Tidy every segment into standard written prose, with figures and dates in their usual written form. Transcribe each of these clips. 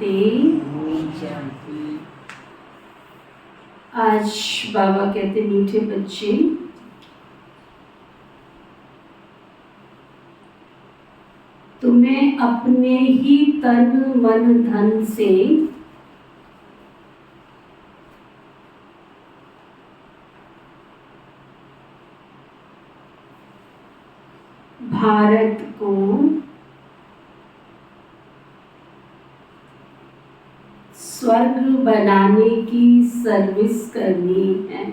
शांति। आज बाबा कहते मीठे बच्चे, तुम्हें अपने ही तन मन धन से भारत को स्वर्ग बनाने की सर्विस करनी है।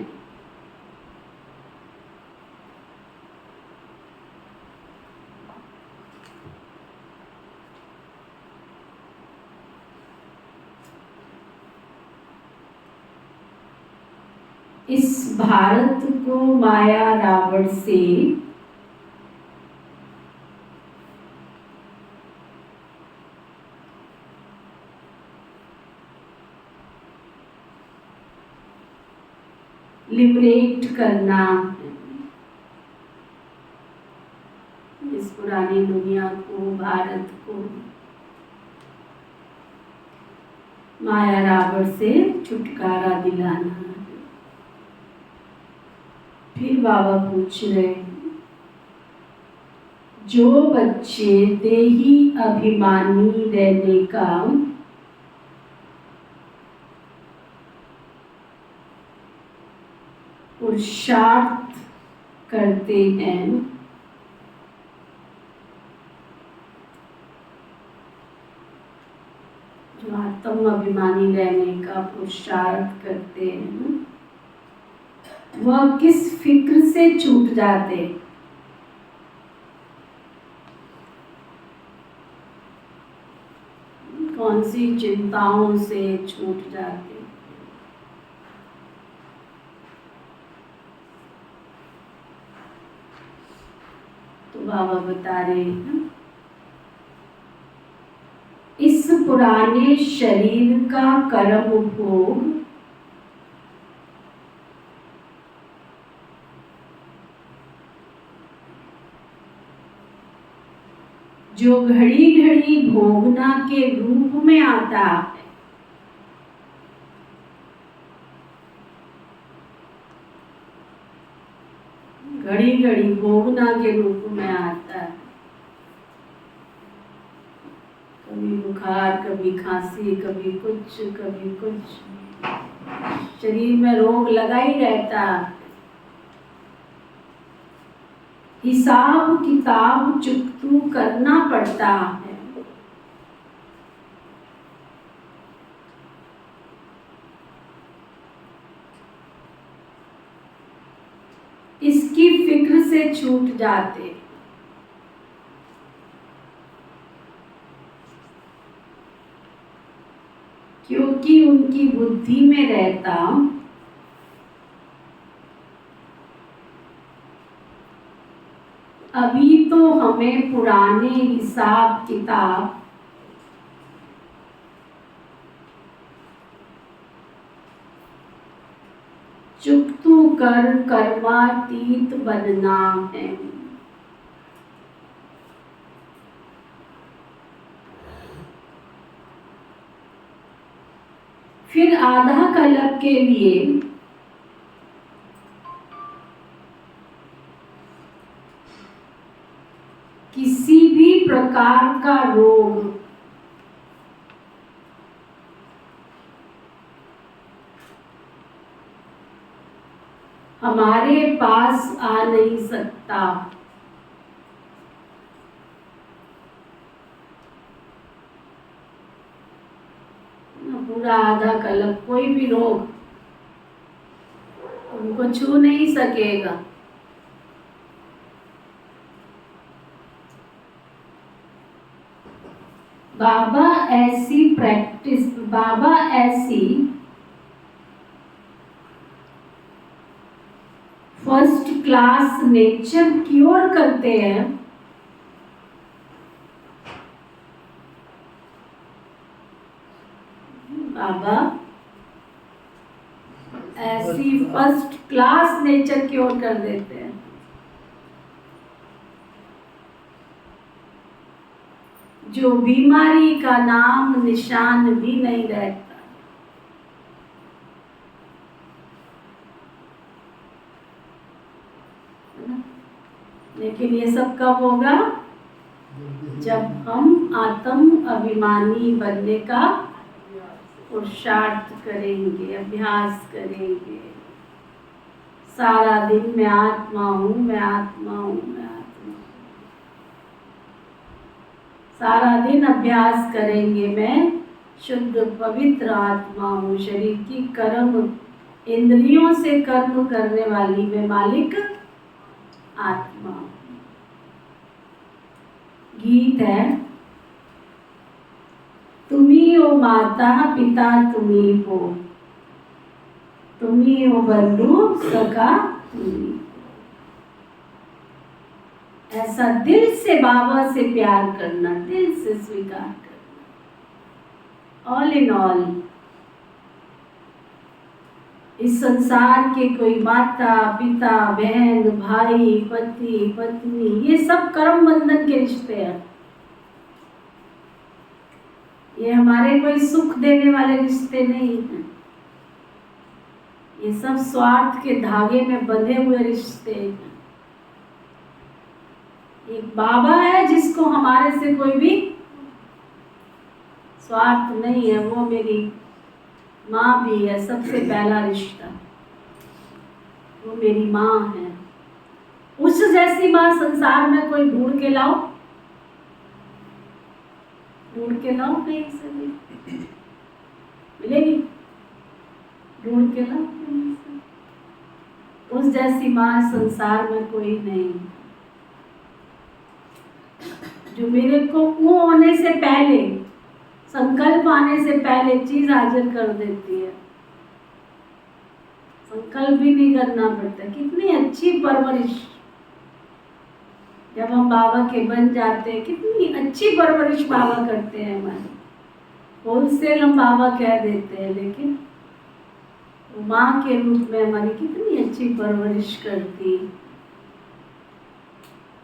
इस भारत को माया रावण से लिबरेट करना है। इस पुरानी दुनिया को, भारत को माया रावण से छुटकारा दिलाना है। फिर बाबा पूछ रहे, जो बच्चे देही अभिमानी रहने का पुरुषार्थ करते हैं, जो आत्म अभिमानी रहने का पुरुषार्थ करते हैं, वह किस फिक्र से छूट जाते? कौन सी चिंताओं से छूट जाते? तो बाबा बता रहे हैं, इस पुराने शरीर का कर्म भोग जो घड़ी घड़ी भोगना के रूप में आता है, घड़ी घड़ी भोगना के रूप में आता है। कभी बुखार, कभी खांसी, कभी कुछ, कभी कुछ, शरीर में रोग लगा ही रहता है। हिसाब किताब चुकतू करना पड़ता है। इसकी फिक्र से छूट जाते, क्योंकि उनकी बुद्धि में रहता अभी तो हमें पुराने हिसाब किताब चुकतू कर कर्मातीत बनना है। फिर आधा कल्प के लिए किसी भी प्रकार का रोग हमारे पास आ नहीं सकता। पूरा आधा कल्प कोई भी रोग उनको छू नहीं सकेगा। बाबा ऐसी प्रैक्टिस, बाबा ऐसी फर्स्ट क्लास नेचर क्योर करते हैं। बाबा ऐसी फर्स्ट क्लास नेचर क्योर कर देते हैं। जो बीमारी का नाम निशान भी नहीं रहता। लेकिन ये सब कब होगा? जब हम आत्म अभिमानी बनने का पुरुषार्थ करेंगे, अभ्यास करेंगे। सारा दिन मैं आत्मा हूँ, मैं आत्मा हूँ, मैं आत्मा हूँ। सारा दिन अभ्यास करेंगे, मैं शुद्ध पवित्र आत्मा हूँ। शरीर की कर्म, इंद्रियों से कर्म करने वाली मैं मालिक आत्मा हूँ। गीत है, तुम्ही हो माता पिता तुम्ही हो, तुम्ही हो बंधु सखा तुम्ही। ऐसा दिल से बाबा से प्यार करना, दिल से स्वीकार करना। ऑल इन ऑल, इस संसार के कोई माता पिता बहन भाई पति पत्नी, ये सब कर्म बंधन के रिश्ते हैं। ये हमारे कोई सुख देने वाले रिश्ते नहीं हैं। ये सब स्वार्थ के धागे में बंधे हुए रिश्ते हैं। एक बाबा है जिसको हमारे से कोई भी स्वार्थ नहीं है, वो मेरी माँ भी है। सबसे पहला रिश्ता वो मेरी माँ है। उस जैसी माँ संसार में कोई ढूंढ के लाओ, ढूंढ के लाओ, कहीं से भी मिलेगी? ढूंढ के लाओ कहीं से। उस जैसी माँ संसार में कोई नहीं, जो मेरे को वो होने से पहले, संकल्प आने से पहले चीज हाजिर कर देती है। संकल्प भी नहीं करना पड़ता। कितनी अच्छी परवरिश जब हम बाबा के बन जाते हैं, कितनी अच्छी परवरिश बाबा करते हैं हमारी। होलसेल हम बाबा कह देते हैं, लेकिन वो माँ के रूप में हमारी कितनी अच्छी परवरिश करती।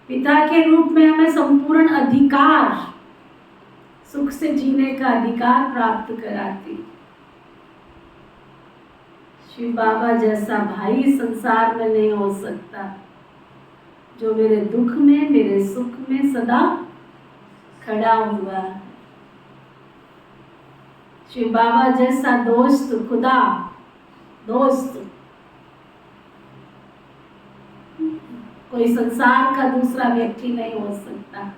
पिता के रूप में हमें संपूर्ण अधिकार, सुख से जीने का अधिकार प्राप्त कराती। शिव बाबा जैसा भाई संसार में नहीं हो सकता, जो मेरे दुख में मेरे सुख में सदा खड़ा हुआ। शिव बाबा जैसा दोस्त, खुदा दोस्त, कोई संसार का दूसरा व्यक्ति नहीं हो सकता।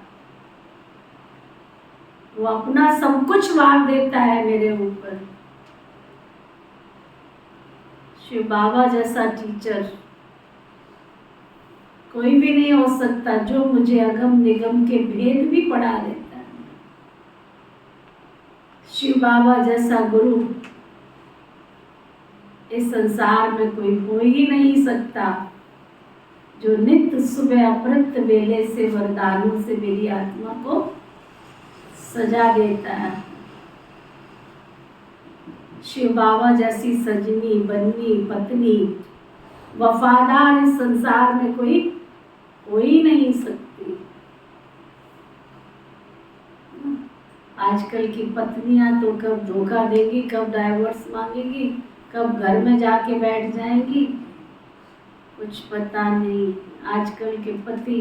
वो अपना सब कुछ वार देता है मेरे ऊपर। शिव बाबा जैसा टीचर कोई भी नहीं हो सकता, जो मुझे अगम निगम के भेद भी पढ़ा देता है। शिव बाबा जैसा गुरु इस संसार में कोई हो ही नहीं सकता, जो नित्य सुबह अमृत वेले से वरदानों से मेरी आत्मा को सजा देता है। शिव बाबा जैसी सजनी बन्नी पत्नी वफादार इस संसार में कोई हो ही नहीं सकती। आजकल की पत्नियां तो कब धोखा देगी, कब डाइवोर्स मांगेगी, कब घर में जाके बैठ जाएंगी, कुछ पता नहीं। आजकल के पति,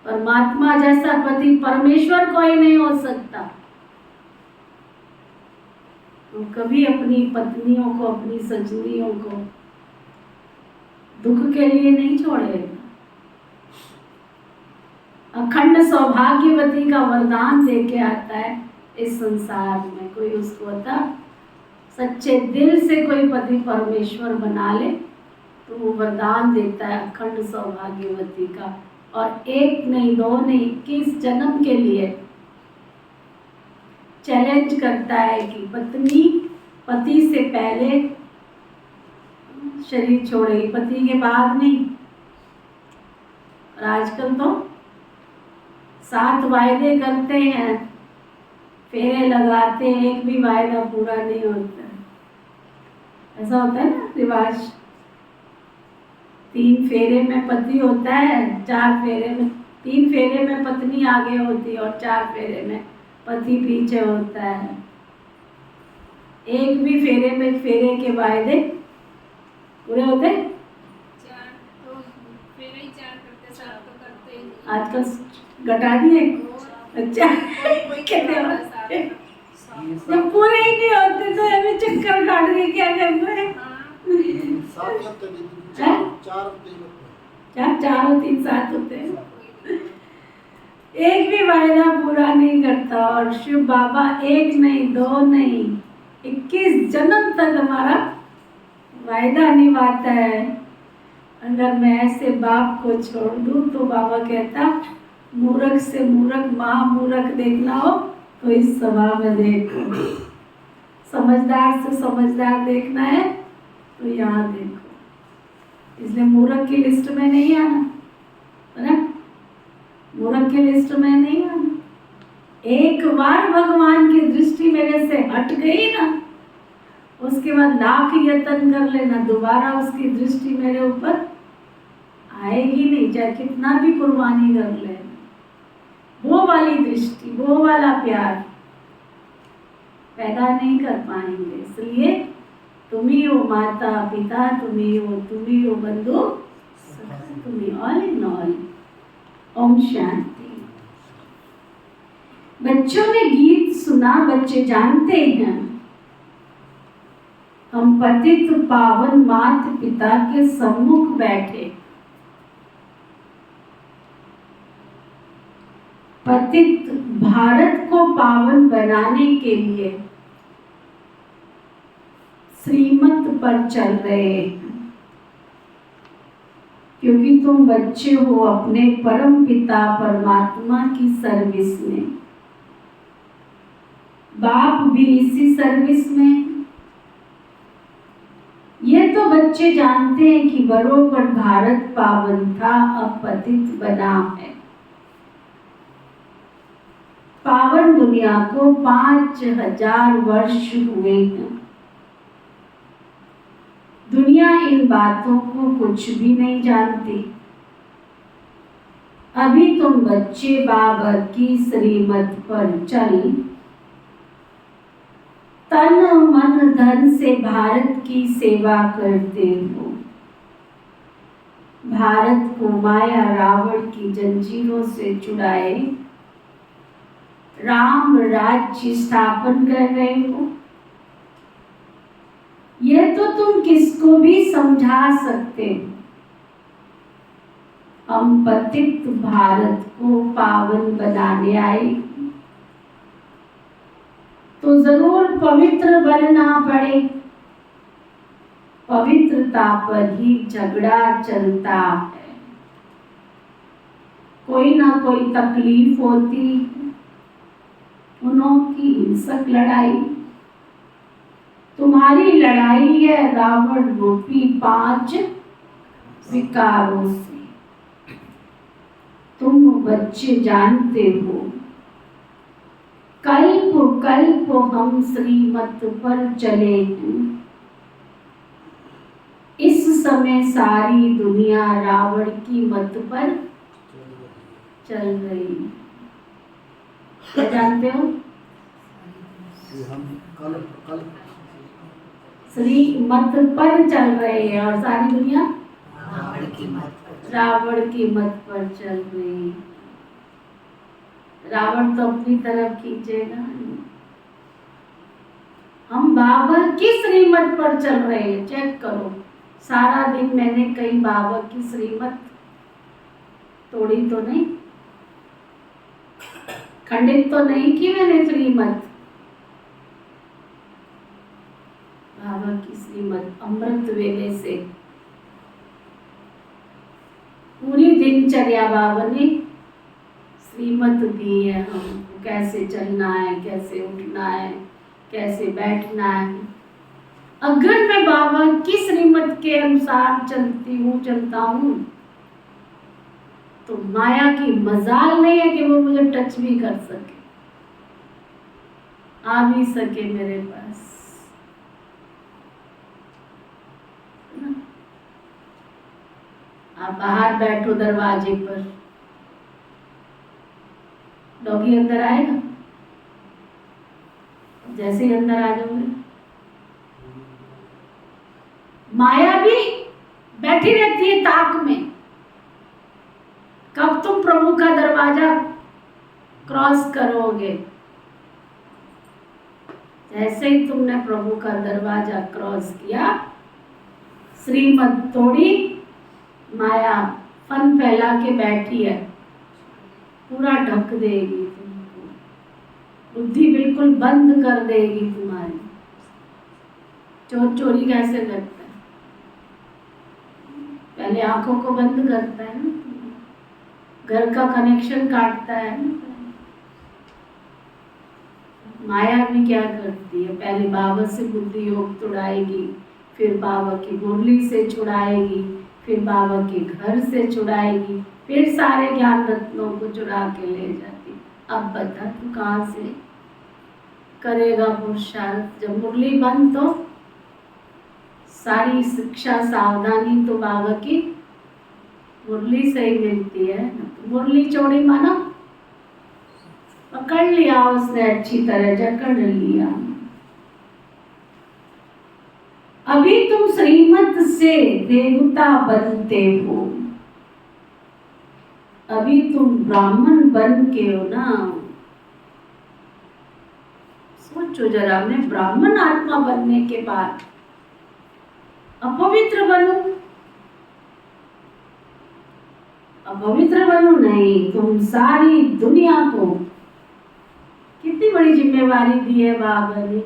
परमात्मा जैसा पति परमेश्वर कोई नहीं हो सकता। तो कभी अपनी पत्नियों को, अपनी सजनियों को दुख के लिए नहीं छोड़ेगा। अखंड सौभाग्यवती का वरदान देके आता है इस संसार में। कोई उसको होता सच्चे दिल से कोई पति परमेश्वर बना ले तो वो वरदान देता है अखंड सौभाग्यवती का। और एक नहीं, दो नहीं, 21 जन्म के लिए चैलेंज करता है कि पत्नी पति से पहले शरीर छोड़ेगी, पति के बाद नहीं। और आजकल तो 7 वायदे करते हैं, फेरे लगाते हैं, एक भी वायदा पूरा नहीं होता। ऐसा होता है ना रिवाज। 3 फेरे में पति होता है, 4 फेरे में 3 फेरे में पत्नी आगे होती है और 4 फेरे में पति पीछे होता है। एक भी फेरे में फेरे के वायदे पूरे होते? 4 तो फेरे ही 4 करते, 7 तो करते ही नहीं। आजकल घटा दिए। अच्छा कितने जब पूरे ही नहीं होते तो अभी चक्कर काट के क्या करना है? चार और 3 7 होते हैं। एक भी वायदा पूरा नहीं करता और शिव बाबा 1 नहीं 2 नहीं 21 जन्म तक हमारा वायदा निभाता है। अगर मैं ऐसे बाप को छोड़ दूं तो बाबा कहता मूर्ख से मूर्ख महामूर्ख देखना हो तो इस सभा में देखो, समझदार से समझदार देखना है तो यहाँ देखो। इसलिए मूर्ख की लिस्ट में नहीं आना, है ना? मूर्ख की लिस्ट में नहीं आना। एक बार भगवान की दृष्टि मेरे से हट गई ना, उसके बाद लाख यत्न कर लेना, दोबारा उसकी दृष्टि मेरे ऊपर आएगी नहीं, चाहे कितना भी कुर्बानी कर ले। वो वाली दृष्टि, वो वाला प्यार पैदा नहीं कर पाएंगे। इसलिए तुम ही हो माता पिता, तुम ही हो बंधु, तुम ही all in all. Om Shanti. बच्चों ने गीत सुना, बच्चे जानते हैं हम पतित पावन माता पिता के सम्मुख बैठे। पतित भारत को पावन बनाने के लिए श्रीमत पर चल रहे हैं, क्योंकि तुम बच्चे हो अपने परम पिता परमात्मा की सर्विस में। बाप भी इसी सर्विस में। ये तो बच्चे जानते हैं कि बरोबर भारत पावन था, अब पतित बना है। पावन दुनिया को 5000 वर्ष हुए हैं। दुनिया इन बातों को कुछ भी नहीं जानती। अभी तुम बच्चे बाबा की श्रीमत पर चल तन मन धन से भारत की सेवा करते हो। भारत को माया रावण की जंजीरों से छुड़ाए राम राज्य स्थापन कर रहे हो। यह तो तुम किसको भी समझा सकते हो। हम पतित भारत को पावन बनाने आए तो जरूर पवित्र बनना पड़े। पवित्रता पर ही झगड़ा चलता है। कोई ना कोई तकलीफ होती, उनकी हिंसक लड़ाई। तुम्हारी लड़ाई है रावण रूपी 5 विकारों से। तुम बच्चे जानते हो कल्प कल्प हम श्रीमत पर चले हैं। इस समय सारी दुनिया रावण की मत पर चल रही है। क्या जानते हो? हम कल श्रीमत पर चल रहे हैं और सारी दुनिया रावण की मत पर चल रही है। रावण तो अपनी तरफ खींचेगा। हम बाबा की श्रीमत पर चल रहे हैं। चेक करो, सारा दिन मैंने कहीं बाबा की श्रीमत तोड़ी तो नहीं, खंडित तो नहीं की मैंने श्रीमत। बाबा की श्रीमत अमृत वेले से पूरी दिनचर्या बाबा ने श्रीमत दी है हमको, कैसे चलना है, कैसे उठना है, कैसे बैठना है। अगर मैं बाबा की श्रीमत के अनुसार चलता हूँ तो माया की मजाल नहीं है कि वो मुझे टच भी कर सके, आ भी सके मेरे पास। आप बाहर बैठो दरवाजे पर, डॉगी अंदर आएगा? जैसे ही अंदर आ जाओगे, माया भी बैठी रहती है ताक में, कब तुम प्रभु का दरवाजा क्रॉस करोगे। जैसे ही तुमने प्रभु का दरवाजा क्रॉस किया, श्रीमत तोड़ी, माया फन फैला के बैठी है, पूरा ढक देगी तुमको, बुद्धि बिल्कुल बंद कर देगी तुम्हारी। चोर चोरी कैसे करता है? पहले आंखों को बंद करता है ना, घर का कनेक्शन काटता है ना। माया भी क्या करती है, पहले बाबा से बुद्धि योग छुड़ाएगी, फिर बाबा की मुरली से छुड़ाएगी, फिर बाबा के घर से छुड़ाएगी, फिर सारे ज्ञान रत्नों को चुरा के ले जाती। अब बता तू कहाँ से करेगा पुरुषार्थ? जब मुरली बंद तो सारी शिक्षा सावधानी तो बाबा की मुरली से ही मिलती है। मुरली चौड़ी माना पकड़ लिया उसने, अच्छी तरह जकड़ लिया। अभी तुम श्रीमत से देवता बनते हो, अभी तुम ब्राह्मण बन के हो ना। सोचो जरा, मैं ब्राह्मण आत्मा बनने के बाद अपवित्र बनूं? अपवित्र बनूं नहीं, तुम सारी दुनिया को, कितनी बड़ी जिम्मेवारी दी है बाबा ने,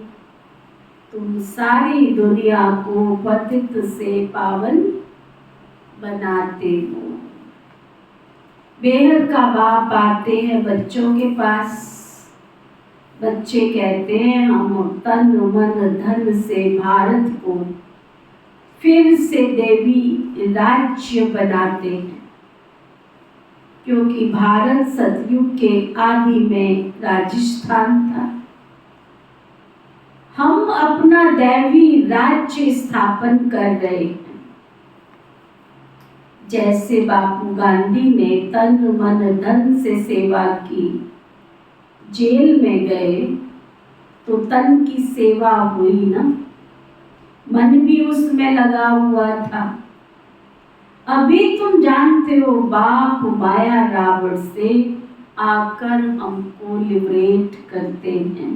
तुम सारी दुनिया को पतित से पावन बनाते हो। बेहद का बाप आते हैं बच्चों के पास, बच्चे कहते हैं हम तन मन धन से भारत को फिर से देवी राज्य बनाते हैं, क्योंकि भारत सतयुग के आदि में राजस्थान था। हम अपना दैवी राज्य स्थापन कर रहे हैं। जैसे बापू गांधी ने तन मन धन से सेवा की, जेल में गए तो तन की सेवा हुई ना, मन भी उसमें लगा हुआ था। अभी तुम जानते हो बाप माया रावण से आकर हमको लिबरेट करते हैं।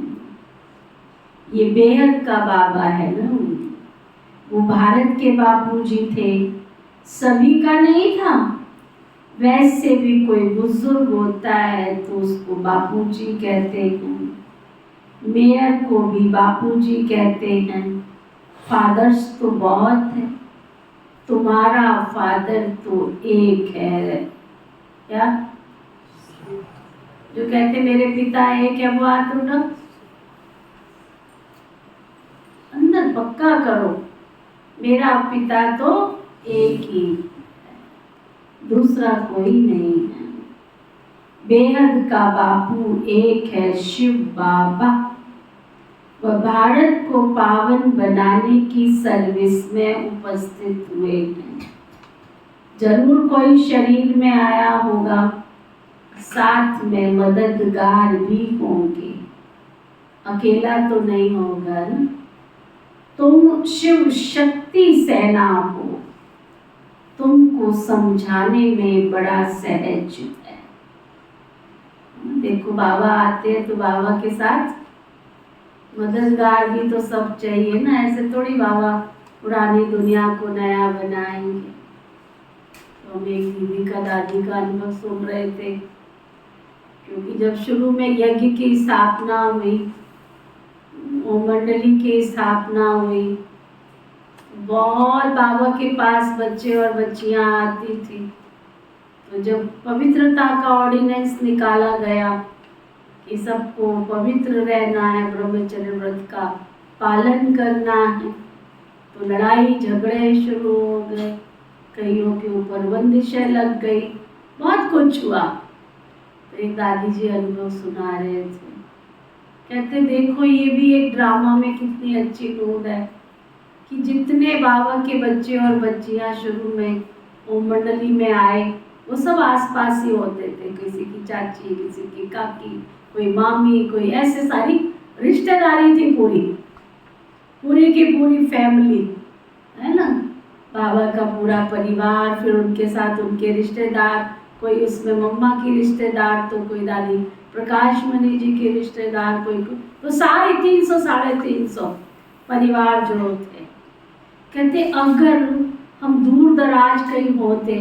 ये बेहद का बाबा है ना, वो भारत के बापूजी थे, सभी का नहीं था। वैसे भी कोई बुजुर्ग होता है तो उसको बापूजी कहते हैं, मेयर को भी बापूजी कहते हैं। फादर्स तो बहुत है, तुम्हारा फादर तो एक है। क्या जो कहते मेरे पिता एक है, वो हाथ उठा, अंदर पक्का करो, मेरा पिता तो एक ही है, दूसरा कोई नहीं है। बेहद का बापू एक है, शिव बाबा। वह भारत को पावन बनाने की सर्विस में उपस्थित हुए हैं। जरूर कोई शरीर में आया होगा, साथ में मददगार भी होंगे, अकेला तो नहीं होगा ना। तुम शिव शक्ति सेना हो, तुमको समझाने में बड़ा सहज है। देखो बाबा आते हैं तो बाबा के साथ मददगार भी तो सब चाहिए ना, ऐसे थोड़ी बाबा पुरानी दुनिया को नया बनाएंगे। तो हम एक दीदी का दादी का अनुभव सुन रहे थे, क्योंकि जब शुरू में यज्ञ की स्थापना हुई, मंडली की स्थापना हुई, बहुत बाबा के पास बच्चे और बच्चियां आती थी। तो जब पवित्रता का ऑर्डिनेंस निकाला गया कि सबको पवित्र रहना है, ब्रह्मचर्य व्रत का पालन करना है, तो लड़ाई झगड़े शुरू हो गए, कईयों के ऊपर बंदिशें लग गई, बहुत कुछ हुआ। तो एक दादी जी अनुभव सुना रहे थे, कहते देखो ये भी एक ड्रामा में कितनी अच्छी नूड है कि जितने बाबा के बच्चे और बच्चियां शुरू में ओम मंडली में आए, वो सब आसपास ही होते थे, किसी की चाची, किसी की काकी, कोई मामी, कोई ऐसे सारी रिश्तेदारी थी, पूरी पूरी की पूरी फैमिली, है ना। बाबा का पूरा परिवार, फिर उनके साथ उनके रिश्तेदार, कोई उसमें मम्मा की रिश्तेदार, तो कोई दादी प्रकाश मणि जी के रिश्तेदार, कोई तो सारे 300 साढ़े 300 परिवार जो थे। कहते अगर हम दूर दराज कहीं होते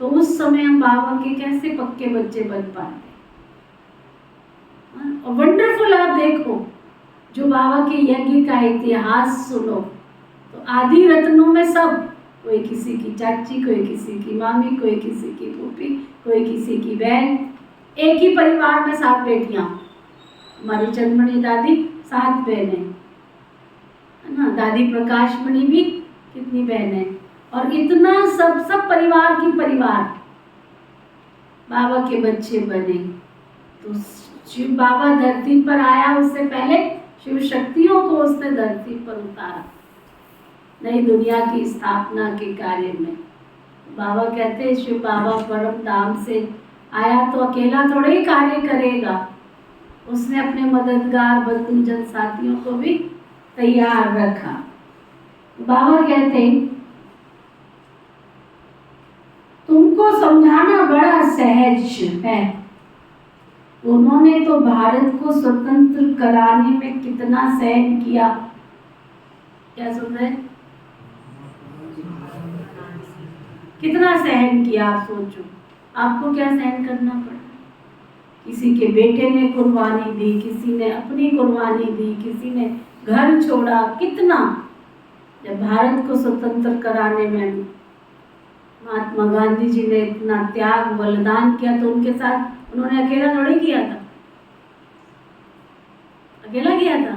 तो उस समय हम बाबा के कैसे पक्के बच्चे बन पाते। और वंडरफुल, आप देखो जो बाबा के यज्ञ का इतिहास सुनो तो आदि रत्नों में सब, कोई किसी की चाची, कोई किसी की मामी, कोई किसी की फूफी, कोई किसी की बहन, एक ही परिवार में 7 बेटियां। हमारी चंदमणि दादी 7 बहनें, है ना। दादी प्रकाश मणि भी कितनी बहनें, और इतना सब परिवार की परिवार बाबा के बच्चे बने। तो शिव बाबा धरती पर आया, उससे पहले शिव शक्तियों को उसने धरती पर उतारा नई दुनिया की स्थापना के कार्य में। बाबा कहते हैं शिव बाबा परम धाम से आया तो अकेला थोड़े ही कार्य करेगा, उसने अपने मददगार बंधु जन साथियों को भी तैयार रखा। बाबा कहते तुमको समझाना बड़ा सहज है, उन्होंने तो भारत को स्वतंत्र कराने में कितना सहन किया। क्या सुन रहे, कितना सहन किया। आप सोचो, आपको क्या सहन करना पड़ा। किसी के बेटे ने कुर्बानी दी, किसी ने अपनी कुर्बानी दी, किसी ने घर छोड़ा, कितना। जब भारत को स्वतंत्र कराने में महात्मा गांधी जी ने इतना त्याग बलिदान किया तो उनके साथ उन्होंने अकेला थोड़ी किया था, अकेला किया था।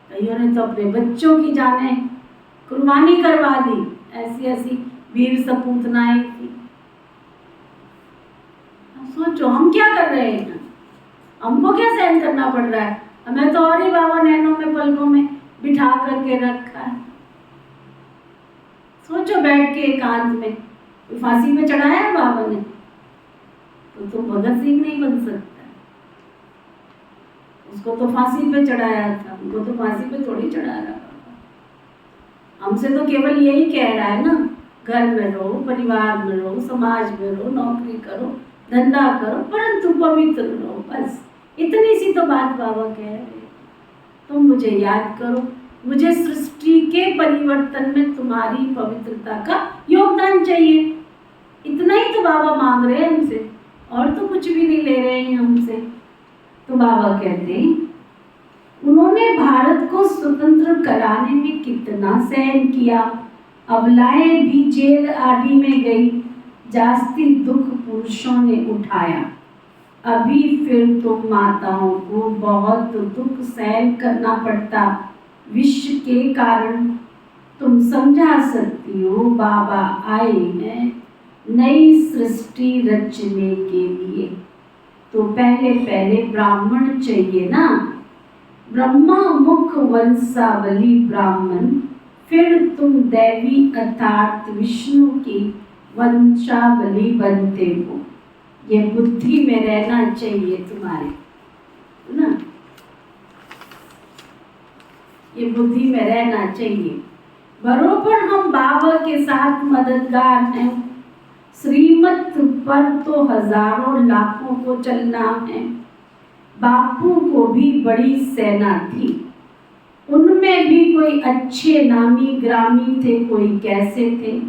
कईयों ने तो अपने बच्चों की जाने कुर्बानी करवा दी, ऐसी ऐसी वीर सपूतनाएं थी। सोचो हम क्या कर रहे हैं, हमको क्या सहन करना पड़ रहा है। हमें तो और ही बाबा नैनों में पलकों में बिठा करके रखा है। सोचो बैठ के एकांत में, फांसी पे चढ़ाया है बाबा ने, तो तुम भगत सिंह नहीं बन सकता। उसको तो फांसी पे चढ़ाया था, उनको तो फांसी पे थोड़ी चढ़ा रहा। हमसे तो केवल यही कह रहा है ना, घर में रहो, परिवार में रहो, समाज में रहो, नौकरी करो, धंधा करो, परंतु पवित्र रहो, बस इतनी सी तो बात बाबा कह रहे हैं। तुम मुझे याद करो, मुझे सृष्टि के परिवर्तन में तुम्हारी पवित्रता का योगदान चाहिए। इतना ही तो बाबा मांग रहे हैं हमसे, और तो कुछ भी नहीं ले रहे हैं हमसे। तो बाबा कहते हैं उन्होंने भारत को स्वतंत्र कराने में कितना सहन किया। अबलाएं भी जेल आदि में गई, जास्ती दुख पुरुषों ने उठाया। अभी फिर तुम माताओं को बहुत दुख सहन करना पड़ता विश्व के कारण। तुम समझा सकती हो बाबा आए हैं नई सृष्टि रचने के लिए, तो पहले पहले ब्राह्मण चाहिए ना। ब्रह्मा मुख वंशावली ब्राह्मण, फिर तुम देवी अर्थात विष्णु की वंशावली बनते हो। ये बुद्धि में रहना चाहिए तुम्हारे, है ना। ये बुद्धि में रहना चाहिए। बरोबर हम बाबा के साथ मददगार हैं। श्रीमत पर तो हजारों लाखों को चलना है। बापू को भी बड़ी सेना थी, उनमें भी कोई अच्छे नामी ग्रामी थे, कोई कैसे थे।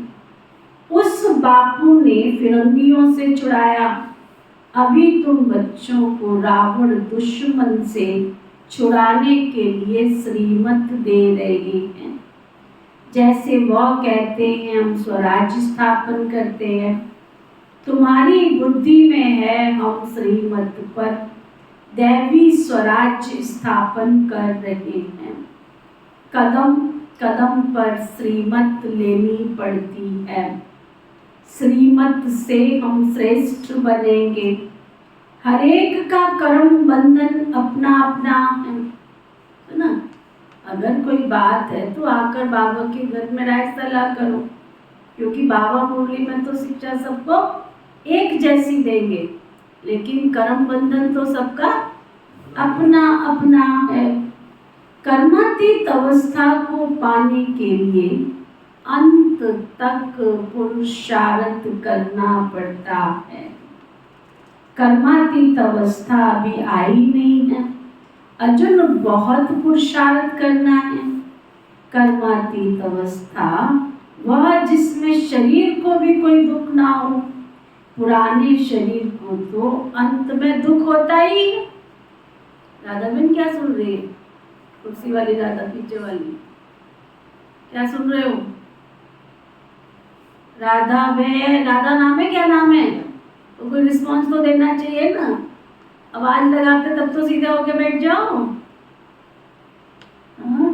उस बापू ने फिरंगियों से छुड़ाया, अभी तुम बच्चों को रावण दुश्मन से छुड़ाने के लिए श्रीमत दे रहे हैं। जैसे वह कहते हैं हम स्वराज्य स्थापन करते हैं, तुम्हारी बुद्धि में है हम श्रीमत पर दैवी स्वराज्य स्थापन कर रहे हैं। कदम कदम पर श्रीमत लेनी पड़ती है। श्रीमत से हम श्रेष्ठ बनेंगे। हर एक का कर्म बंधन अपना अपना है ना। अगर कोई बात है तो आकर बाबा के घर में राय सलाह करो, क्योंकि बाबा मुरली में तो शिक्षा सबको एक जैसी देंगे, लेकिन कर्म बंधन तो सबका अपना अपना है। कर्मातीत अवस्था को पाने के लिए अंत तक पुरुषार्थ करना पड़ता है। कर्मातीत अवस्था अभी आई नहीं है, अर्जुन बहुत पुरुषार्थ करना है। कर्मातीत अवस्था वह जिसमें शरीर को भी कोई दुख ना हो। पुराने शरीर को तो अंत में दुख होता ही है। राधा बहन क्या सुन रही है? कुर्सी वाली राधा, पीछे वाली क्या सुन रहे हो? राधा बहन, राधा नाम है, क्या नाम है? तो कोई रिस्पॉन्स तो देना चाहिए ना। आवाज लगाते तब तो सीधे होके बैठ जाओ।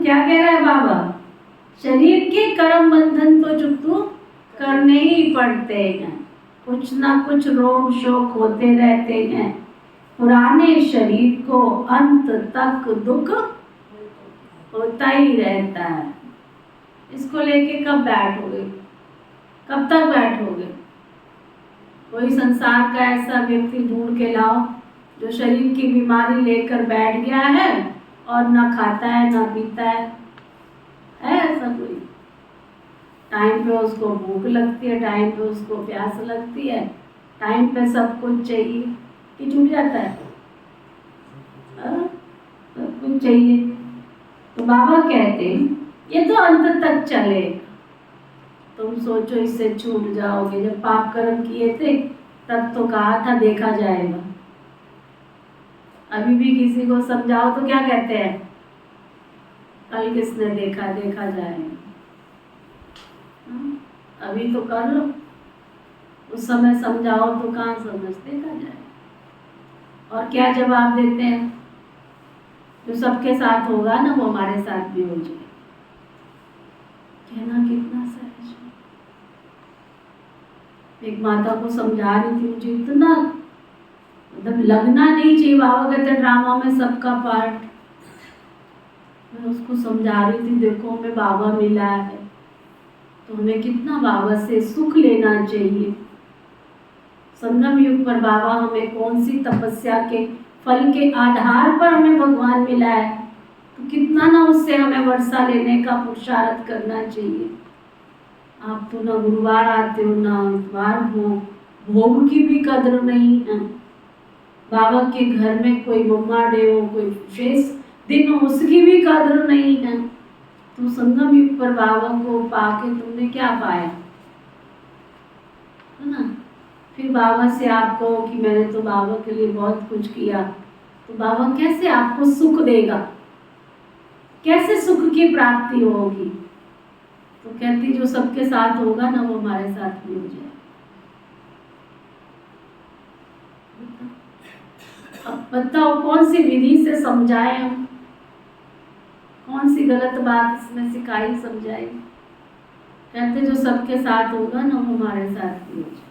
क्या कह रहा है बाबा? शरीर के कर्म बंधन तो चुप्पू करने ही पड़ते हैं, कुछ ना कुछ रोग शोक होते रहते हैं। पुराने शरीर को अंत तक दुख होता ही रहता है। इसको लेके कब बैठोगे? कब तक बैठोगे? कोई संसार का ऐसा व्यक्ति ढूंढ के लाओ जो शरीर की बीमारी लेकर बैठ गया है और ना खाता है ना पीता है ऐसा कोई? टाइम पे उसको भूख लगती है, टाइम पे उसको प्यास लगती है, टाइम पे सब कुछ चाहिए कि छूट जाता है? सब कुछ चाहिए। तो बाबा कहते ये तो अंत तक चले। तुम सोचो इससे छूट जाओगे। जब पाप कर्म किए थे तब तो कहा था देखा जाएगा। अभी भी किसी को समझाओ तो क्या कहते हैं? कल किसने देखा, देखा जाएगा। अभी तो कर लो, उस समय समझाओ तो कहाँ समझ, देखा जाएगा। और क्या जवाब देते हैं? जो सबके साथ होगा ना वो हमारे साथ भी हो जाए। कहना कितना सहज है। एक माता को समझा रही थी, मुझे इतना मतलब लगना नहीं चाहिए। बाबा कहते ड्रामा में सबका पार्ट। मैं उसको समझा रही थी, देखो हमें बाबा मिला है तो हमें कितना बाबा से सुख लेना चाहिए। संगम युग पर बाबा हमें कौन सी तपस्या के फल के आधार पर हमें भगवान मिला है, तो कितना ना उससे हमें वर्षा लेने का पुरुषार्थ करना चाहिए। आप तो ना गुरुवार आते हो ना इतवार, भोग की भी कदर नहीं है। बाबा के घर में कोई मम्मा डे हो, कोई विशेष दिन हो, उसकी भी कदर नहीं है। तो संगम युग पर बाबा को पाके तुमने क्या पाया, है ना? फिर बाबा से आप कहो कि मैंने तो बाबा के लिए बहुत कुछ किया, तो बाबा कैसे आपको सुख देगा? कैसे सुख की प्राप्ति होगी? तो कहती जो सबके साथ होगा ना वो हमारे साथ भी हो जाए। अब बताओ कौन सी विधि से समझाए हम, कौन सी गलत बात इसमें सिखाई समझाई? कहते जो सबके साथ होगा ना वो हमारे साथ भी हो जाए।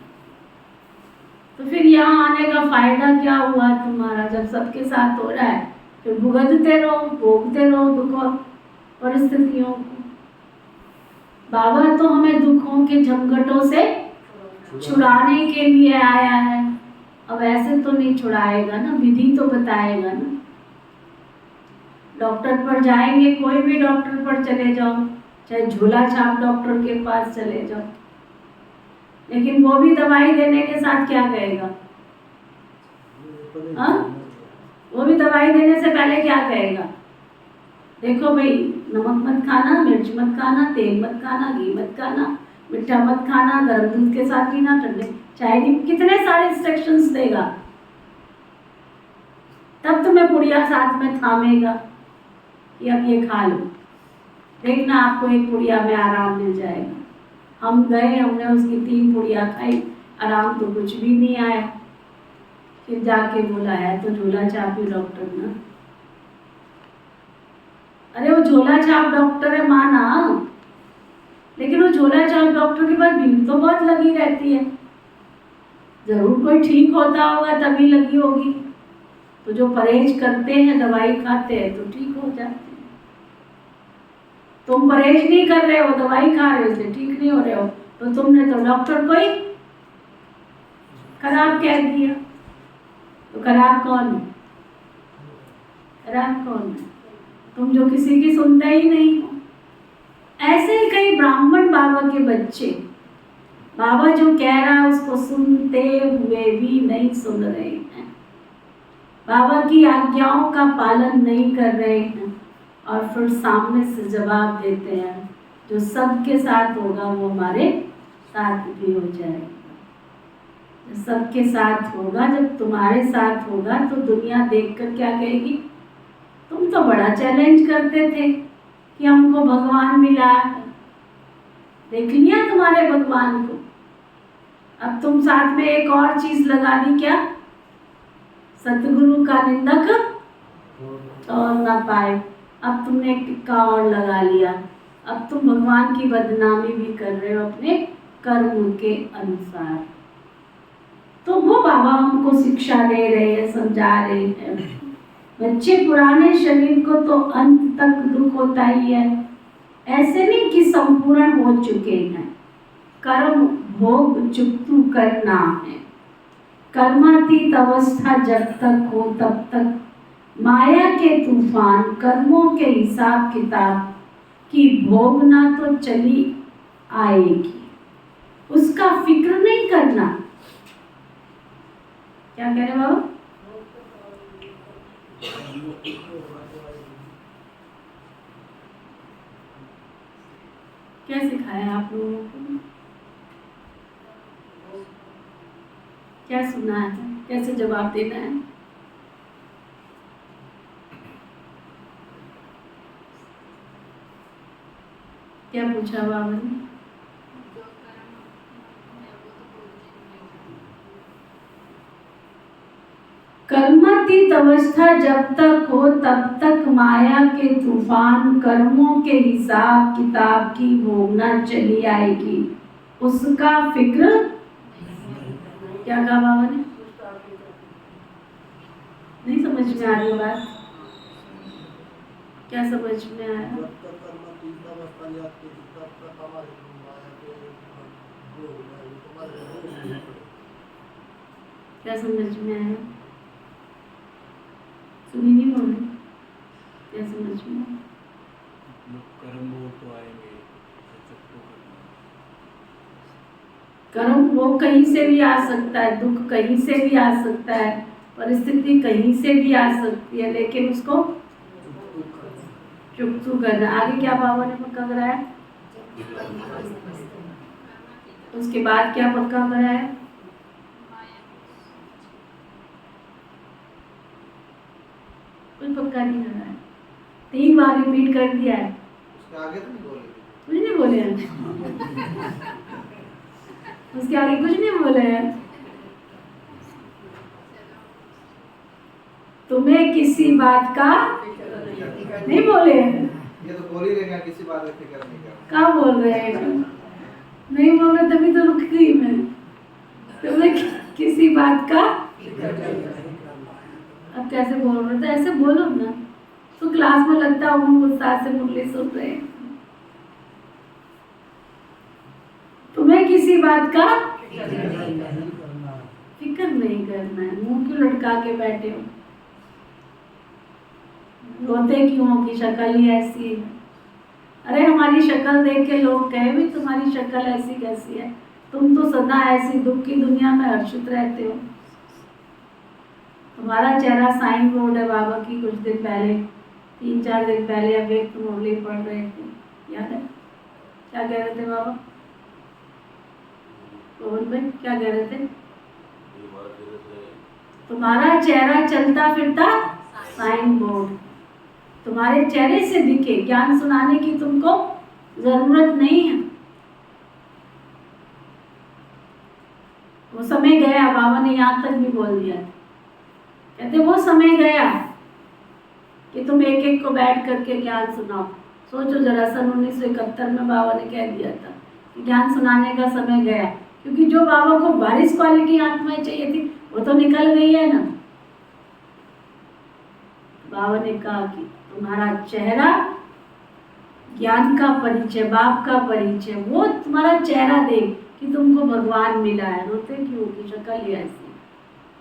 तो फिर यहाँ आने का फायदा क्या हुआ तुम्हारा? जब सबके साथ हो रहा है फिर भुगतते रहो, भोगते रहो दुखों परिस्थितियों को। बाबा तो हमें दुखों के झंझटों से छुड़ाने के लिए आया है। अब ऐसे तो नहीं छुड़ाएगा ना, विधि तो बताएगा ना। डॉक्टर पर जाएंगे, कोई भी डॉक्टर पर चले जाओ, चाहे झोला छाप डॉक्टर के पास चले जाओ, लेकिन वो भी दवाई देने के साथ क्या कहेगा? वो भी दवाई देने से पहले क्या कहेगा? देखो भाई नमक मत खाना, मिर्च मत खाना, तेल मत खाना, घी मत खाना, मीठा मत खाना, गर्म दूध के साथ पीना, ठंडे चाय नहीं, कितने सारे इंस्ट्रक्शंस देगा। तब तुम्हें पुड़िया साथ में थामेगा कि अब ये खा लो, देखना आपको एक पुड़िया में आराम मिल जाएगा। हम गए, हमने उसकी 3 पुड़िया खाई, आराम तो कुछ भी नहीं आया। फिर जाके बोला है तो झोला छापी डॉक्टर ना। अरे वो झोला छाप डॉक्टर है माना, लेकिन वो झोला छाप डॉक्टर के पास भीड़ तो बहुत लगी रहती है। जरूर कोई ठीक होता होगा तभी लगी होगी। तो जो परहेज करते हैं, दवाई खाते हैं तो ठीक हो जाते हैं। तुम परहेज नहीं कर रहे हो, दवाई खा रहे हो, इसलिए ठीक नहीं हो रहे हो। तो तुमने तो डॉक्टर को ही खराब कह दिया। तो खराब कौन है? खराब कौन है? तुम जो किसी की सुनते ही नहीं हो। ऐसे ही कई ब्राह्मण बाबा के बच्चे बाबा जो कह रहा है उसको सुनते हुए भी नहीं सुन रहे हैं, बाबा की आज्ञाओं का पालन नहीं कर रहे हैं, और फिर सामने से जवाब देते हैं जो सबके साथ होगा वो हमारे साथ भी हो जाएगा। जो सबके साथ होगा, जब तुम्हारे साथ होगा तो दुनिया देखकर क्या कहेगी? तुम तो बड़ा चैलेंज करते थे कि हमको भगवान मिला, देख लिया तुम्हारे भगवान को। अब तुम साथ में एक और चीज लगा दी, क्या? सतगुरु का निंदक और ना पाए। अब तुमने एक टिक्का और लगा लिया। अब तुम भगवान की बदनामी भी कर रहे हो अपने कर्म के अनुसार। तो वो बाबा हमको शिक्षा दे रहे हैं, समझा रहे हैं, बच्चे पुराने शरीर को तो अंत तक दुख होता ही है, ऐसे नहीं कि संपूर्ण हो चुके हैं। कर्म भोग चुकतू करना है। कर्मातीत अवस्था जब तक हो तब तक माया के तूफान कर्मों के हिसाब किताब की भोगना तो चली आएगी, उसका फिक्र नहीं करना। क्या कह रहे बाबा? क्या सिखाया आप लोगों को? क्या सुना है? कैसे जवाब देना है? क्या पूछा बाबा ने? कर्मातीत अवस्था जब तक हो तब तक माया के तूफान कर्मों के हिसाब किताब की भोगना चली आएगी, उसका फिक्र। क्या कहा बाबा ने? नहीं समझ में आ रही बात? क्या समझ में आया? क्या समझ में आया? सुनी नहीं बोले? क्या समझ में आया? कर्म वो तो आएंगे, कर्म वो कहीं से भी आ सकता है, दुख कहीं से भी आ सकता है, परिस्थिति कहीं से भी आ सकती है, लेकिन उसको चुकतू करना। आगे क्या बाबा ने पक्का कराया? उसके बाद क्या पक्का कराया? कोई पक्का नहीं कराया, 3 बार रिपीट कर दिया है। उसके आगे तो नहीं बोले? कुछ नहीं बोले हैं। उसके आगे कुछ नहीं बोले हैं। तुम्हें किसी बात का नहीं बोले हैं। ये तो बोल ही रहे हैं किसी बात का फिक्र नहीं करना। क्या बोल रहे हैं? नहीं बोल रहे तभी तो रुक गई मैं। तुम्हें किसी बात का, अब कैसे बोल रहे थे? ऐसे बोलो ना तो क्लास में लगता है हम गुस्सा से मुरली सुन रहे हैं। तुम्हें किसी बात का फिक्र नहीं करना है। मुंह क्यों लटका के बैठे हो? रोते क्यों हो कि शक्ल ही ऐसी है? अरे हमारी शक्ल देख के लोग कहे भी तुम्हारी शक्ल ऐसी कैसी है, तुम तो सदा ऐसी दुख की दुनिया में हर्षित रहते हो। तुम्हारा चेहरा साइन बोर्ड है बाबा की। कुछ दिन पहले, 3-4 दिन पहले अव्यक्त मुरली पढ़ रहे थे, याद है? क्या कह रहे थे बाबा? कौन भाई क्या कह रहे थे? तुम्हारा चेहरा चलता फिरता साइन बोर्ड, तुम्हारे चेहरे से दिखे, ज्ञान सुनाने की तुमको जरूरत नहीं है। वो समय गया, बाबा ने यहाँ तक भी बोल दिया। कहते वो समय गया कि तुम एक एक को बैठ करके ज्ञान सुनाओ। सोचो जरा, सन 1971 में बाबा ने कह दिया था कि ज्ञान सुनाने का समय गया, क्योंकि जो बाबा को बारिश क्वालिटी आत्माएं चाहिए थी वो तो निकल गई है ना। बाबा ने कहा कि तुम्हारा चेहरा ज्ञान का परिचय, बाप का परिचय, वो तुम्हारा चेहरा देख कि तुमको भगवान मिला है। रोते क्यों की शक्ल ही ऐसी,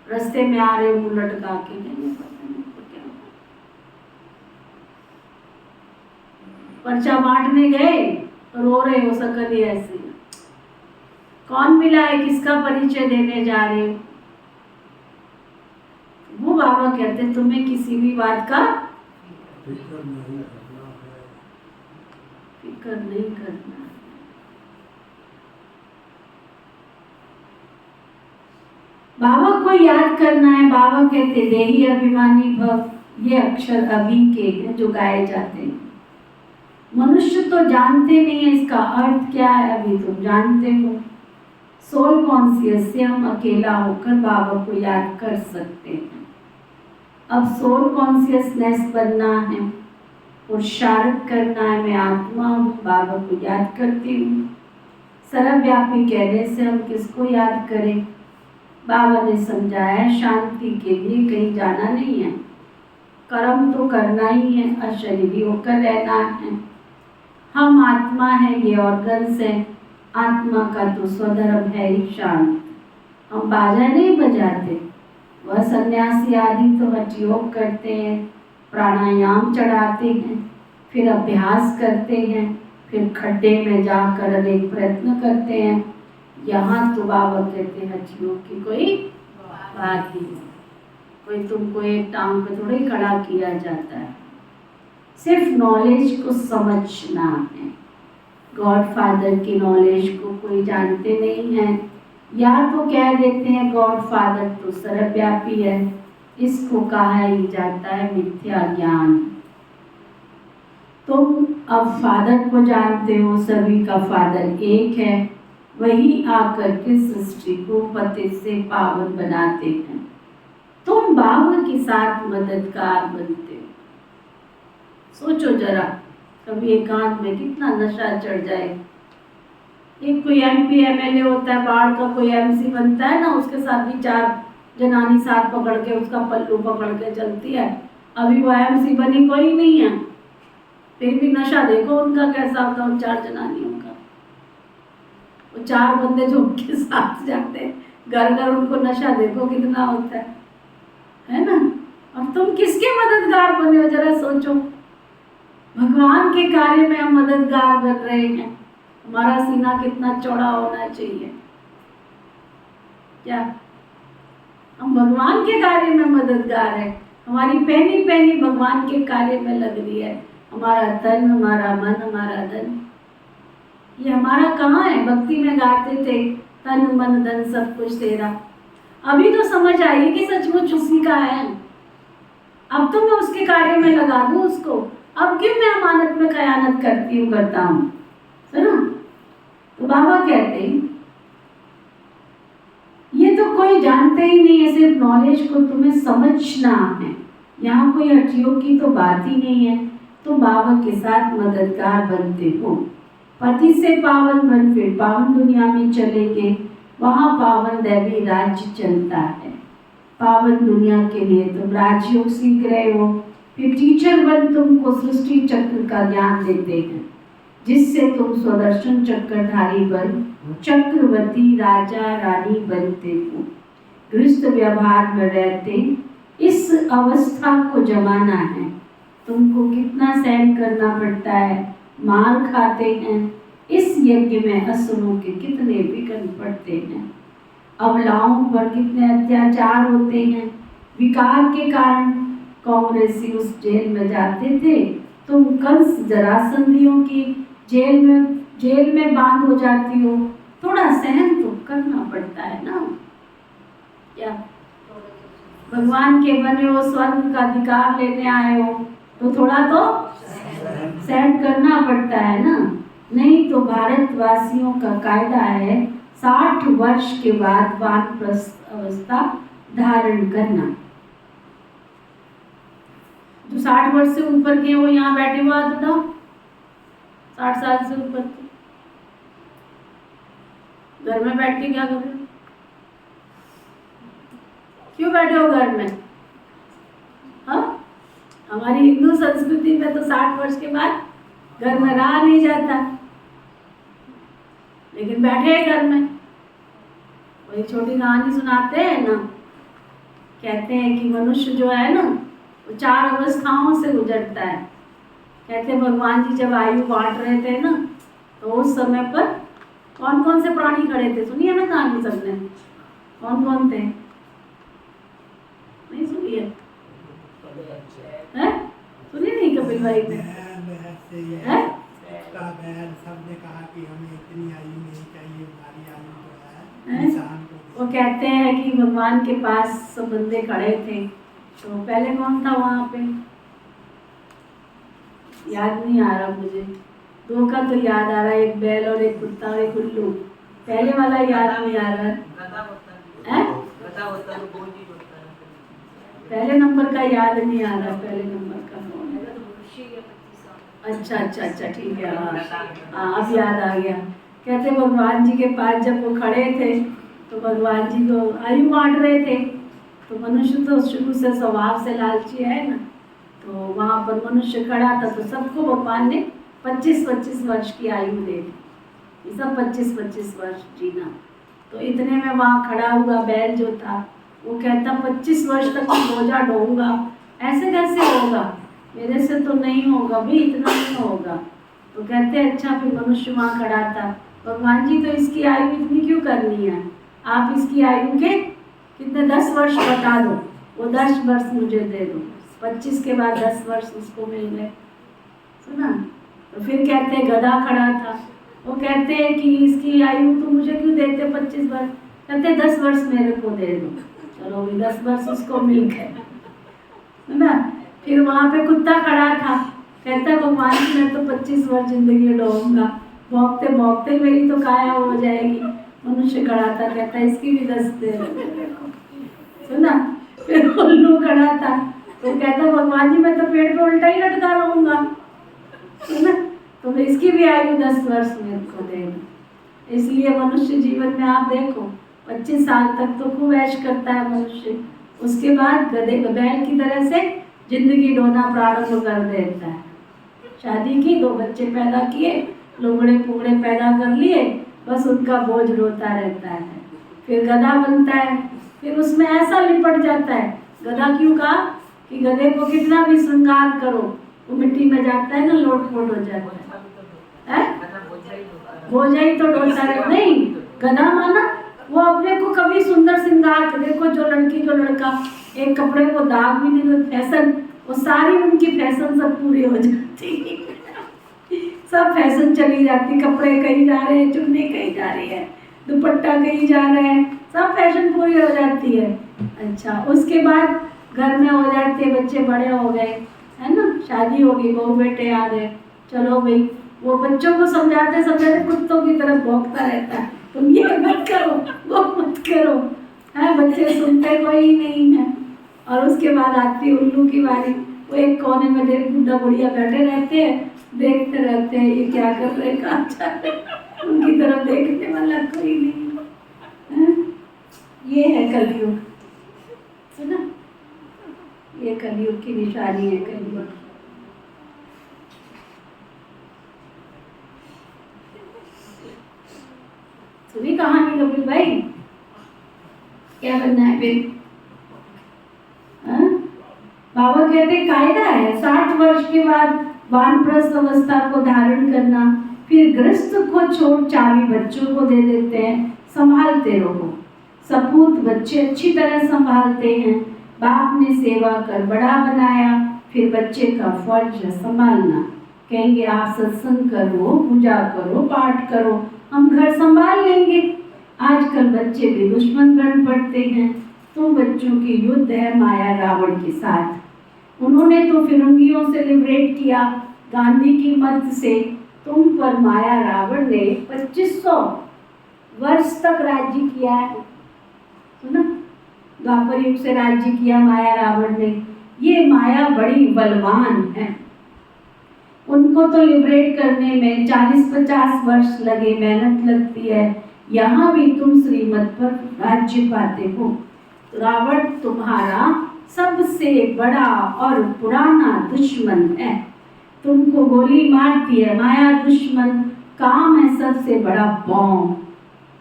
रास्ते में आ रहे हो मुंह लटका के, नहीं पता नहीं तो क्या। पर्चा बांटने गए रो रहे हो, शक्ल ही ऐसी। कौन मिला है, किसका परिचय देने जा रहे हो? वो बाबा कहते तुम्हें किसी भी बात का फिक्र नहीं करना है। फिक्र नहीं करना है। बाबा को याद करना है। बाबा कहते देही अभिमानी भव, ये अक्षर अभी के हैं जो गाए जाते हैं। मनुष्य तो जानते नहीं है इसका अर्थ क्या है, अभी तुम जानते हो। सोल कॉन्शियस से हम अकेला होकर बाबा को याद कर सकते हैं। अब सोल कॉन्शियसनेस बनना है, पुरुषार्थ करना है। मैं आत्मा हूँ, बाबा को याद करती हूँ। सर्वव्यापी कहने से हम किसको याद करें? बाबा ने समझाया शांति के लिए कहीं जाना नहीं है, कर्म तो करना ही है, अशरीरी होकर रहना है। हम आत्मा है, ये ऑर्गन्स है। आत्मा का तो स्वधर्म है ही शांत। हम बाजा नहीं बजाते, वह सन्यासी आदि तो हठ योग करते हैं, प्राणायाम चढ़ाते हैं, फिर अभ्यास करते हैं, फिर खड्डे में जाकर अनेक प्रयत्न करते हैं। यहाँ तो बाबा कहते हैं हठ योग की कोई बात ही नहीं। कोई तुमको एक टांग पे थोड़ी खड़ा किया जाता है, सिर्फ नॉलेज को समझना है। गॉड फादर की नॉलेज को कोई जानते नहीं है, या तो कह देते हैं गॉड फादर तो सर्वव्यापी है। इसको कहा ही जाता है मिथ्या ज्ञान। तुम अब फादर को जानते हो, सभी का फादर एक है। वही आकर के सृष्टि को पतित से पावन बनाते हैं। तुम बाबा के साथ मददगार बनते हो। सोचो जरा, कभी एकांत में कितना नशा चढ़ जाए। एक कोई MP MLA होता है, बाढ़ का कोई MC बनता है ना, उसके साथ भी 4 जनानी साथ पकड़ के उसका पल्लू पकड़ के चलती है। अभी वो MC बनी कोई नहीं है, फिर भी नशा देखो उनका कैसा होता है, उन 4 जनानियों का। वो 4 बंदे जो उनके साथ जाते हैं, घर घर उनको नशा देखो कितना होता है ना। और तुम किसके मददगार बने हो, जरा सोचो। भगवान के कार्य में हम मददगार बन रहे हैं। हमारा सीना कितना चौड़ा होना चाहिए। क्या हम भगवान के कार्य में मददगार है? हमारी पहली पहली भगवान के कार्य में लग रही है। हमारा तन, हमारा मन, हमारा धन, ये हमारा कहाँ है? भक्ति में गाते थे तन मन धन सब कुछ तेरा। अभी तो समझ आई कि सचमुच उसी का है। अब तो मैं उसके कार्य में लगा दूं उसको। अब क्यों मैं अमानत में खयानत करती हूँ, करता हूँ, सुनो। तो बाबा कहते हैं ये तो कोई जानते ही नहीं है, सिर्फ नॉलेज को तुम्हें समझना है। यहाँ कोई हठयोग की तो बात ही नहीं है। तुम बाबा के साथ मददगार बनते हो। पति से पावन बन फिर पावन दुनिया में चलेंगे, वहाँ पावन दैवी राज्य चलता है। पावन दुनिया के लिए तुम राजयोग सीख रहे हो, फिर टीचर बन तुमको सृष्टि चक्र का ज्ञान देते हैं, जिससे तुम स्वदर्शन चक्रधारी बन चक्रवर्ती राजा रानी बनते हो। गृहस्थ व्यवहार में रहते इस अवस्था को जमाना है। तुमको कितना सहन करना पड़ता है, मार खाते हैं। इस यज्ञ में असुरों के कितने विघ्न पड़ते हैं, अबलाओं पर कितने अत्याचार होते हैं। विकार के कारण कांग्रेसी उस जेल में जाते थे, तुम कंस जरासंधियों की जेल में बांध हो जाती हो। थोड़ा सहन तो करना पड़ता है ना। क्या भगवान के बने हो, स्वर्ग का अधिकार लेने आए हो, तो थोड़ा तो सहन करना पड़ता है ना। नहीं तो भारतवासियों का कायदा है 60 वर्ष के बाद वानप्रस्थ अवस्था धारण करना। जो 60 वर्ष से ऊपर के वो यहाँ बैठे हुआ बताओ, 60 साल से ऊपर के घर में बैठ के क्या कर रहे हो? क्यों बैठे हो घर में? हाँ, हमारी हिंदू संस्कृति में तो 60 वर्ष के बाद घर में रहा नहीं जाता, लेकिन बैठे हैं घर में। वही छोटी कहानी सुनाते हैं ना, कहते हैं कि मनुष्य जो है ना वो 4 अवस्थाओं से गुजरता है। कहते हैं भगवान जी जब आयु बांट रहे थे ना, तो उस समय पर कौन कौन से प्राणी खड़े थे? सुनिए ना कहानी सबने, कौन कौन थे? नहीं सुनिए? हैं? सुनिए नहीं कपिल भाई ने? हैं? सबने कहा कि हमें इतनी आयु नहीं चाहिए, हमारी आयु जो है हैं? इंसान को। वो कहते हैं कि भगवान के पास सब बंदे खड़े थे, तो पहले कौन था वहां पे? याद नहीं आ रहा मुझे, 2 का तो याद आ रहा है, एक बैल और एक कुत्ता और एक उल्लू। पहले वाला याद नहीं आ रहा है। पहले नंबर का याद नहीं आ रहा, पहले नंबर का कौन है? अच्छा ठीक है, हाँ अब याद आ गया। कहते भगवान जी के पास जब वो खड़े थे तो भगवान जी को आयु बांट रहे थे। तो मनुष्य तो शुरू से स्वभाव से लालची है ना, तो वहाँ पर मनुष्य खड़ा था, तो सबको भगवान ने 25-25 वर्ष की आयु दे दी। सब 25-25 वर्ष जीना। तो इतने में वहाँ खड़ा हुआ बैल जो था वो कहता 25 वर्ष तक मैं बोझा ढोऊंगा, ऐसे कैसे होगा, मेरे से तो नहीं होगा भी, इतना नहीं होगा। तो कहते अच्छा, फिर मनुष्य वहाँ खड़ा था, भगवान जी तो इसकी आयु इतनी क्यों करनी है, आप इसकी आयु के कितने 10 वर्ष बता दो, वो 10 वर्ष मुझे दे दो। 25 के बाद 10 वर्ष उसको मिल गए। सुना? तो फिर कहते गधा खड़ा था, वो कहते हैं कि इसकी आयु तो मुझे क्यों देते 25 वर्ष, कहते 10 वर्ष मेरे को दे दो। चलो भी 10 वर्ष उसको मिल गए, है ना। फिर वहाँ पे कुत्ता खड़ा था, कहता भगवान जी मैं तो 25 वर्ष जिंदगी ढोऊंगा, भौंकते भौंकते मेरी तो काया हो जाएगी। मनुष्य खड़ा था, कहता इसकी भी 10 दे दो। सुना? फिर उल्लू खड़ा था, तो कहता भगवान जी मैं तो पेड़ पे उल्टा ही लटका रहूंगा, है ना, तो इसकी भी आयु 10 वर्ष मेरे को दे दो। इसलिए मनुष्य जीवन में आप देखो 25 साल तक तो खूब ऐश करता है मनुष्य, उसके बाद गधे बैल की तरह से जिंदगी ढोना प्रारंभ कर देता है। शादी की, 2 बच्चे पैदा किए, लोगड़े पुगड़े पैदा कर लिए, बस उनका बोझ ढोता रहता है। फिर गधा बनता है, फिर उसमें ऐसा लिपट जाता है। गधा क्यों कहा कि गधे को कितना भी श्रृंगार करो वो मिट्टी में जाता है ना, लोट-पोट हो जाता है। बोझा ही तो ढोता रहे। नहीं, गधा माना वो अपने को कभी सुंदर श्रृंगार कर, देखो जो लड़की जो लड़का एक कपड़े को दाग भी नहीं, फैशन वो सारी उनकी फैशन सब पूरी हो जाती सब फैशन चली जाती, कपड़े कहीं जा रहे हैं, चुन्नी कहीं जा रही है, दुपट्टा कहीं जा रहे हैं, सब फैशन पूरी हो जाती है। अच्छा, उसके बाद घर में हो जाते हैं, बच्चे बड़े हो गए, है ना, शादी हो गई, बहू बेटे आ गए, चलो भाई वो बच्चों को समझाते समझाते कुत्तों की तरफ भौंकता रहता है, तुम ये मत करो वो मत करो, है, बच्चे सुनते कोई नहीं है। और उसके बाद आती उल्लू की बारी, वो एक कोने में देख बुढ़ा बुढ़िया बैठे रहते हैं, देखते रहते हैं ये क्या कर रहे, कहाँ जा रहे, उनकी तरफ देखने वाला कोई नहीं है। ये है कलयुग, सुना, ये कलयुग की निशानी है। कलयुग सुनी कहानी कपिल भाई, क्या बनना है फिर? बाबा कहते कायदा है 60 वर्ष के बाद वानप्रस्थ अवस्था को धारण करना, फिर गृहस्थ को छोड़ चाबी बच्चों को दे देते हैं, संभालते रहो। सपूत बच्चे अच्छी तरह संभालते हैं, बाप ने सेवा कर बड़ा बनाया, फिर बच्चे का फर्ज है संभालना। कहेंगे आप सत्संग करो, पूजा करो, पाठ करो, हम घर संभाल लेंगे। आजकल बच्चे भी दुश्मन बन पड़ते हैं। तुम बच्चों की युद्ध है माया रावण के साथ। उन्होंने तो फिरंगियों से लिबरेट किया गांधी की मत से, तुम पर माया रावण ने 2500 वर्ष तक राज्य किया है। सुना, द्वापर युग से राज्य किया माया रावण ने। ये माया बड़ी बलवान है, उनको तो लिबरेट करने में 40-50 वर्ष लगे, मेहनत लगती है। यहाँ भी तुम श्रीमत पर राज्य पाते हो। रावण तुम्हारा सबसे बड़ा और पुराना दुश्मन है। तुमको गोली मारती है माया दुश्मन, काम है सबसे बड़ा बॉम्ब।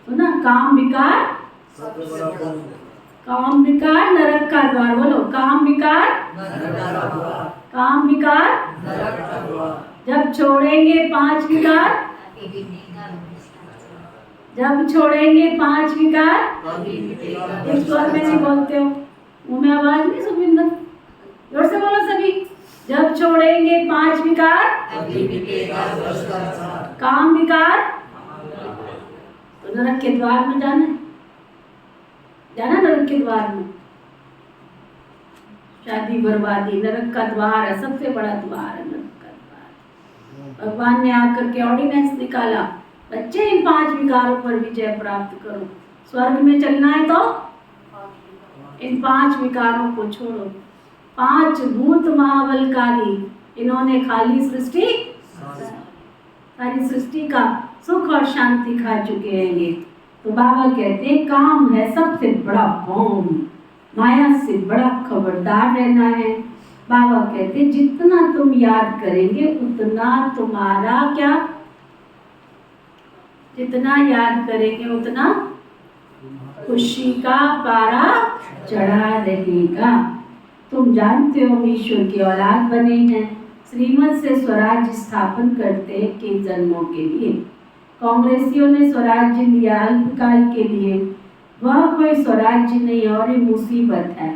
सुना, काम विकार, काम विकार नरक का द्वार। बोलो, काम विकार, काम विकार, जब छोड़ेंगे 5 विकार, जब छोड़ेंगे 5 विकार, एक स्वर में नहीं बोलते हो, मुंह में आवाज नहीं सुविंदर, जोर से बोलो सभी। जब छोड़ेंगे 5 विकार, काम विकार, तो नरक के द्वार में जाना, जाना नरक के द्वार में। शादी बर्बादी नरक का द्वार है, सबसे बड़ा द्वार है नरक का द्वार। भगवान ने आकर के ऑर्डिनेंस निकाला, बच्चे इन 5 विकारों पर विजय प्राप्त करो। स्वर्ग में चलना है तो इन 5 विकारों को छोड़ो। 5 भूत महाबलकारी, इन्होंने खाली सृष्टि, सारी सृष्टि का सुख और शांति खा चुके हैं ये। तो बाबा कहते हैं काम है सबसे बड़ा बॉम्ब, माया से बड़ा खबरदार रहना है। बाबा कहते हैं जितना तुम याद करेंगे उतना तुम्हारा क्या, जितना याद करेंगे उतना खुशी का पारा चढ़ा रहेगा। तुम जानते हो ईश्वर की औलाद बने हैं, श्रीमत से स्वराज्य स्थापन करते हैं कई जन्मों के लिए। कांग्रेसियों ने स्वराज्य लिया अल्पकाल के लिए, वह कोई स्वराज्य नहीं और ये मुसीबत है।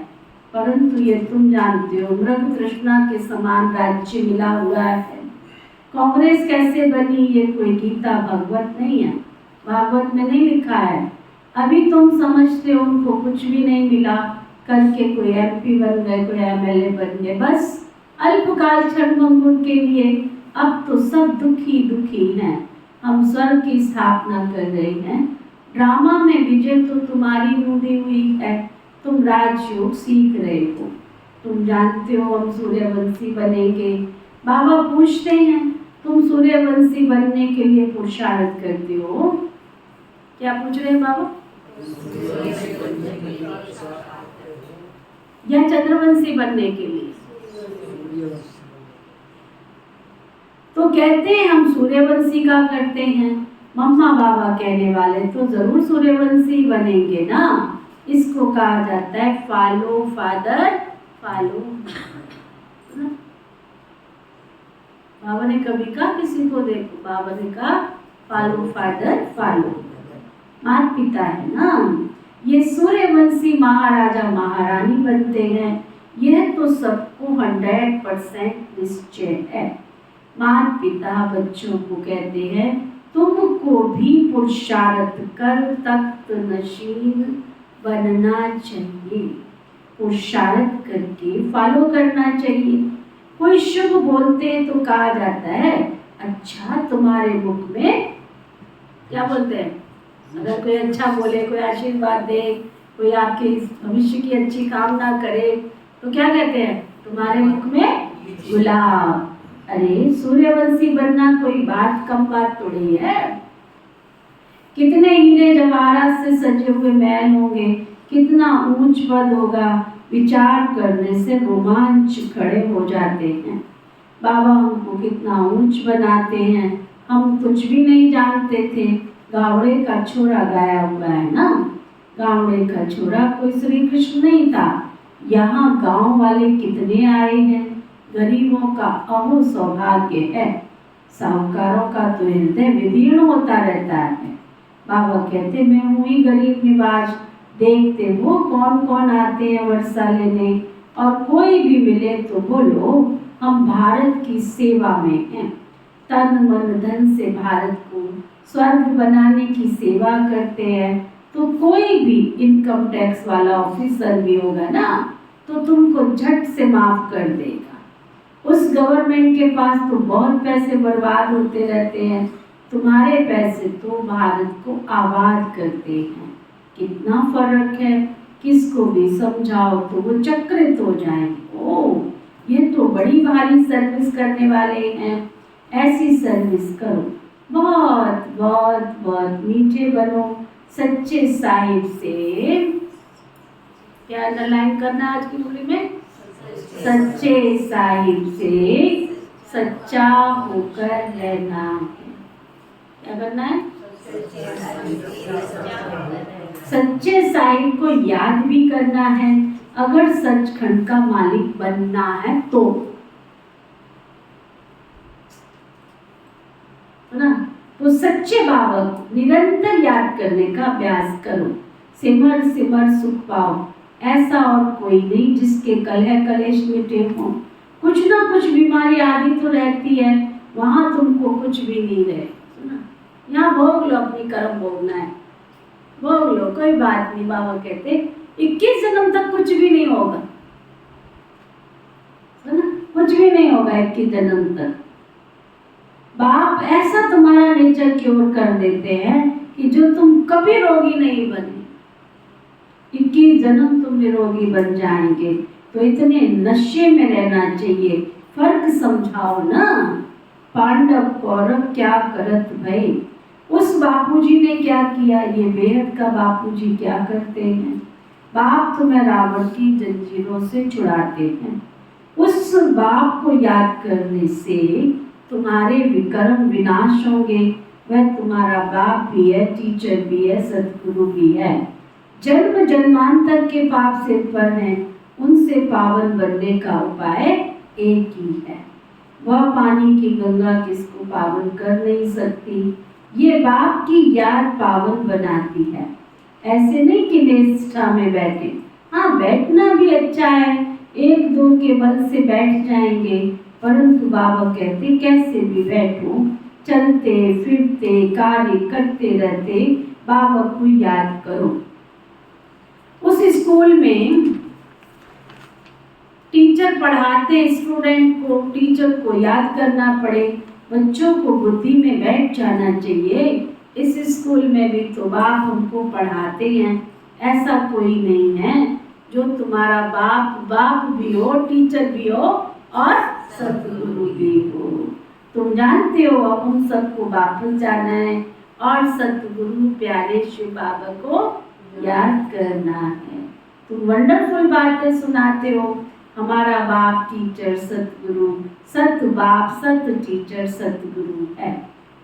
परंतु ये तुम जानते हो मृग तृष्णा के समान राज्य मिला हुआ है। कांग्रेस कैसे बनी ये कोई गीता भागवत नहीं है, भागवत में नहीं लिखा है। अभी तुम समझते हो उनको कुछ भी नहीं मिला, कल के कोई MP बन गए, कोई MLA बन गए, बस अल्पकाल क्षणभंगुर के लिए। अब तो सब दुखी दुखी हैं। हम स्वर्ग की स्थापना कर रहे हैं। ड्रामा में विजय तो तुम्हारी मूंदी हुई है, तुम राजयोग सीख रहे हो। तुम जानते हो हम सूर्यवंशी बनेंगे। बाबा पूछते हैं तुम सूर्यवंशी बनने के लिए पुरुषार्थ करते हो? क्या पूछ रहे हैं बाबा? या चंद्रवंशी बनने के लिए? तो कहते हैं हम सूर्यवंशी का करते हैं। मम्मा बाबा कहने वाले तो जरूर सूर्यवंशी बनेंगे ना। इसको कहा जाता है फॉलो फादर फॉलो। बाबा ने कभी कहा किसी को देखो, बाबा ने कहा फॉलो फादर फॉलो, माता पिता है ना। ये सूर्यवंशी महाराजा महारानी बनते हैं, यह तो सबको 100% निश्चय है। माता पिता बच्चों को कहते हैं तुमको भी पुरुषार्थ कर तख्त नशीन बनना चाहिए, पुरुषार्थ करके फॉलो करना चाहिए। कोई शुभ बोलते तो कहा जाता है अच्छा तुम्हारे मुख में, क्या बोलते हैं? अगर कोई अच्छा बोले, कोई आशीर्वाद दे, कोई आपके भविष्य की अच्छी कामना करे तो क्या कहते हैं? तुम्हारे मुख में गुलाब। अरे सूर्यवंशी बनना कोई बात कम बात थोड़ी है। कितने हीरे जवाहरात से सजे हुए महल होंगे, कितना ऊंच पद होगा, विचार करने से रोमांच खड़े हो जाते हैं। बाबा हमको कितना ऊंच बनाते हैं, हम कुछ भी नहीं जानते थे। गावड़े का छोरा गाया हुआ है ना, गावड़े का छोरा कोई श्री कृष्ण नहीं था। यहाँ गांव वाले कितने आए हैं, गरीबों का अहो सौभाग्य है, साहूकारों का तो हृदय विदीर्ण होता रहता है। बाबा कहते मैं हूँ ही गरीब निवाज, देखते हो कौन कौन आते हैं वर्षा लेने, और कोई भी मिले तो बोलो हम भारत की सेवा में हैं। तन मन धन से भारत को स्वर्ग बनाने की सेवा करते हैं। तो कोई भी इनकम टैक्स वाला ऑफिसर भी होगा ना तो तुमको झट से माफ कर देगा। उस गवर्नमेंट के पास तो बहुत पैसे बर्बाद होते रहते हैं, तुम्हारे पैसे तो भारत को आबाद करते हैं। कितना फर्क है, किसको भी समझाओ तो वो चक्रित हो जाएंगे। ओ ये तो बड़ी भारी सर्विस करने वाले हैं, ऐसी सर्विस करो, बहुत बहुत बहुत मीठे बनो, सच्चे साहिब से। क्या अंडरलाइन करना आज की मूवी में? सच्चे साहिब से सच्चा होकर रहना है। क्या करना है? सच्चे साईं को याद भी करना है। अगर सचखंड का मालिक बनना है तो, है ना? तो सच्चे बाबा को निरंतर याद करने का अभ्यास करो। सिमर सिमर सुख पाओ, ऐसा और कोई नहीं जिसके कलह कलेश मिटे हो। कुछ ना कुछ बीमारी आदि तो रहती है, वहां तुमको कुछ भी नहीं रहे। सुना? यहाँ भोग लो, अपनी कर्म भोगना है, भोग लो, कोई बात नहीं। बाबा कहते 21 जन्म तक कुछ भी नहीं होगा, सुना? कुछ भी नहीं होगा 21 जन्म तक। बाप ऐसा तुम्हारा नेचर क्योर कर देते हैं कि जो तुम कभी रोगी नहीं बने, 21 जन्म तुम निरोगी बन जाएंगे। तो इतने नशे में रहना चाहिए। फर्क समझाओ ना, पांडव कौरव क्या करत भई। उस बापूजी ने क्या किया, ये बेहद का बापूजी क्या करते हैं। बाप तुम्हें रावण की जंजीरों से छुड़ाते हैं। उस बाप को याद करने से तुम्हारे विकर्म विनाश होंगे। वह तुम्हारा बाप भी है, टीचर भी है, सदगुरु भी है। जन्म जन्मांतर के पाप सिर पर हैं, उनसे पावन बनने का उपाय एक ही है। वह पानी की गंगा किसको पावन कर नहीं सकती। ये बाप की याद पावन बनाती है। ऐसे नहीं कि निष्ठा में बैठे, हाँ बैठना भी अच्छा है, एक दो के बल से बैठ जाएंगे, परंतु बाबा कहते कैसे भी बैठो, चलते फिरते कार्य करते रहते बाबा को याद करो। उस स्कूल में टीचर पढ़ाते स्टूडेंट को, टीचर को याद करना पड़े, बच्चों को बुद्धि में बैठ जाना चाहिए। इस स्कूल में भी तो बाप हमको पढ़ाते हैं, ऐसा कोई नहीं है। जो तुम्हारा बाप भी हो, टीचर भी हो और सतगुरु भी हो। तुम जानते हो अब हम सबको वापस जाना है और सतगुरु प्यारे शिव बाबा को याद करना है। तुम वंडरफुल बातें सुनाते हो, हमारा बाप टीचर सतगुरु, सत बाप सत टीचर सतगुरु है।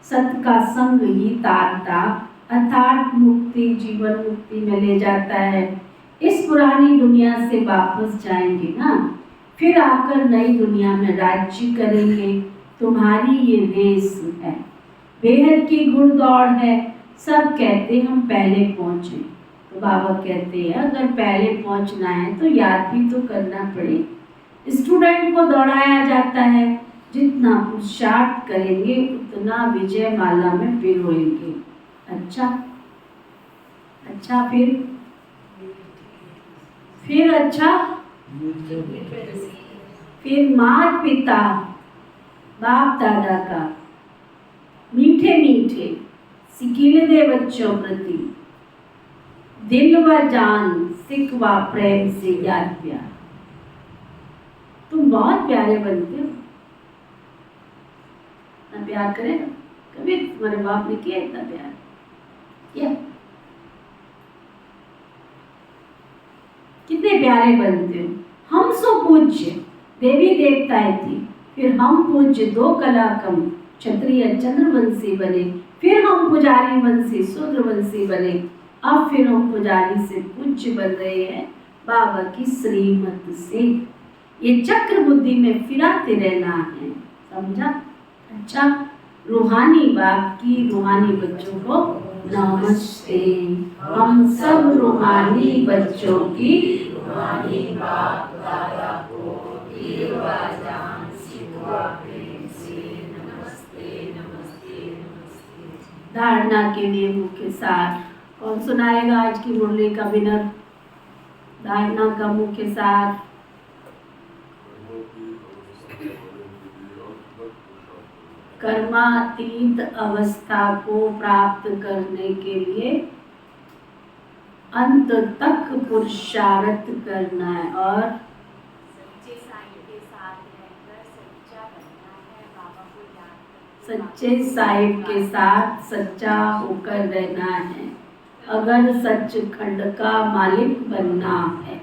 सत का संग ही तारता अर्थात मुक्ति, जीवन मुक्ति में ले जाता है। इस पुरानी दुनिया से वापस जाएंगे ना, फिर आकर नई दुनिया में राज्य करेंगे। तुम्हारी ये रेस है, बेहद की घुड़दौड़ है। सब कहते हम पहले पहुंचे, तो बाबा कहते हैं अगर पहले पहुंचना है तो याद भी तो करना पड़े। स्टूडेंट को दौड़ाया जाता है, जितना पुरुषार्थ करेंगे उतना विजय माला में पिरोएंगे। अच्छा, फिर अच्छा, फिर माता पिता बाप दादा का मीठे मीठे सिकीले बच्चों प्रति दिल व जान सिकवा प्रेम से याद प्यार। तुम बहुत प्यारे बनते हो ना, प्यार करेगा कभी तुम्हारे बाप ने किया इतना प्यार किया? कितने प्यारे बनते हो। हम सो पूज्य देवी देवताएं थी, फिर हम पूज्य दो कलाकम क्षत्रिय चंद्रवंशी बने, फिर हम पुजारी वंशी शूद्रवंशी बने, अब फिर हम पुजारी से पूज्य बन रहे हैं बाबा की श्रीमत से। ये चक्र बुद्धि में फिराते रहना है, समझा? अच्छा, रूहानी बाप की रूहानी बच्चों को नमस्ते। हम सब रूहानी बच्चों की रूहानी बाप दादा को दिल व जान सिकवा प्रेम से नमस्ते नमस्ते नमस्ते। धारणा के लिए मुख्य सार कौन सुनाएगा आज की मुरली का विनर? धारणा का मुख्य सार कर्मातीत अवस्था को प्राप्त करने के लिए अंत तक पुरुषार्थ करना है और सच्चे साईं के साथ रहकर सच्चा बनना है, बाबा को याद करना। सच्चे साहिब के साथ सच्चा होकर रहना है अगर सचखंड का मालिक बनना है।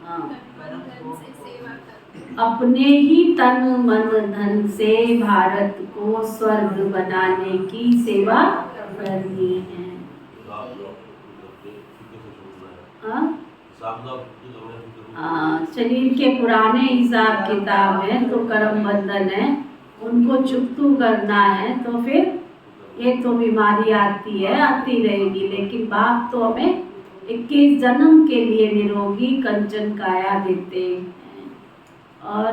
हाँ, बंधन से सेवा करते अपने ही तन मन धन से भारत को स्वर्ग बनाने की सेवा करनी है। शरीर के पुराने हिसाब किताब है तो कर्म बंधन है, उनको चुकतू करना है। तो फिर ये तो बीमारी आती है, आती रहेगी, लेकिन बाप तो हमें 21 जन्म के लिए निरोगी कंचन काया देते हैं और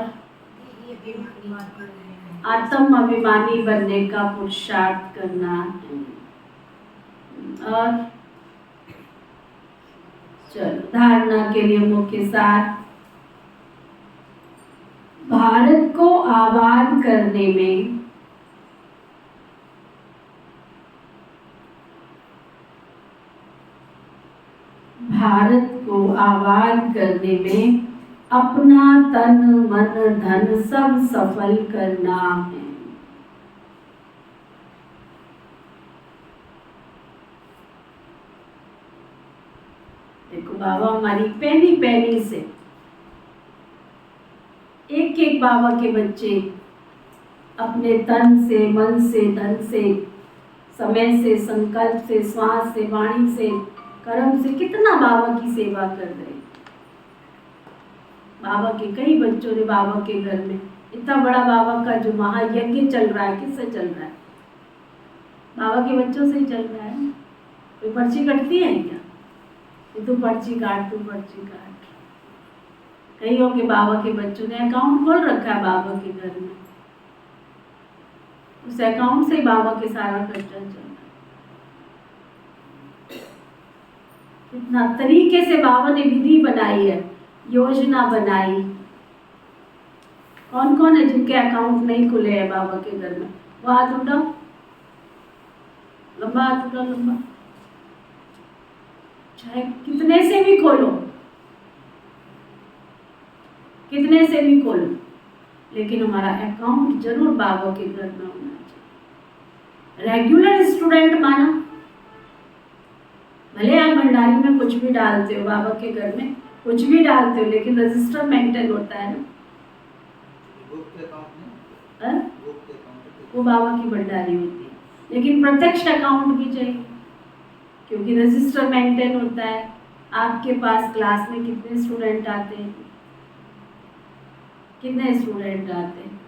आत्म अभिमानी बनने का पुरुषार्थ करना है। और चलो धारणा के लिए मुख्य सार, भारत को आबाद करने में अपना तन मन धन सब सफल करना है। देखो बाबा हमारी पैनी पैनी से एक एक बाबा के बच्चे अपने तन से, मन से, धन से, समय से, संकल्प से, श्वास से, वाणी से, कर्म से कितना बाबा की सेवा कर रहे हैं। बाबा के कई बच्चों ने बाबा के घर में इतना बड़ा बाबा का जो महायज्ञ चल रहा है, किससे चल रहा है? बाबा के बच्चों से ही चल रहा है। कोई पर्ची कटती है क्या? तू पर्ची काट, तू पर्ची काट। कईयों के बाबा के बच्चों ने अकाउंट खोल रखा है बाबा के घर में, उस अकाउंट से बाबा के सारा खर्चा चल रहा है। कितना तरीके से बाबा ने विधि बनाई है, योजना बनाई। कौन कौन है जिनके अकाउंट नहीं खुले हैं बाबा के घर में? वो हाथ उठाओ, लंबा हाथ उठाओ, लंबा। चाहे कितने से भी खोलो, कितने से भी खोलो, लेकिन हमारा अकाउंट जरूर बाबा के घर में होना चाहिए। रेगुलर स्टूडेंट माना, भले आप भंडारी में कुछ भी डालते हो, बाबा के घर में कुछ भी डालते हो, लेकिन रजिस्टर मेंटेन होता है ना। वो बाबा की भंडारी होती है, लेकिन प्रत्यक्ष अकाउंट भी चाहिए, क्योंकि रजिस्टर मेंटेन होता है। आपके पास क्लास में कितने स्टूडेंट आते हैं, कितने स्टूडेंट आते हैं,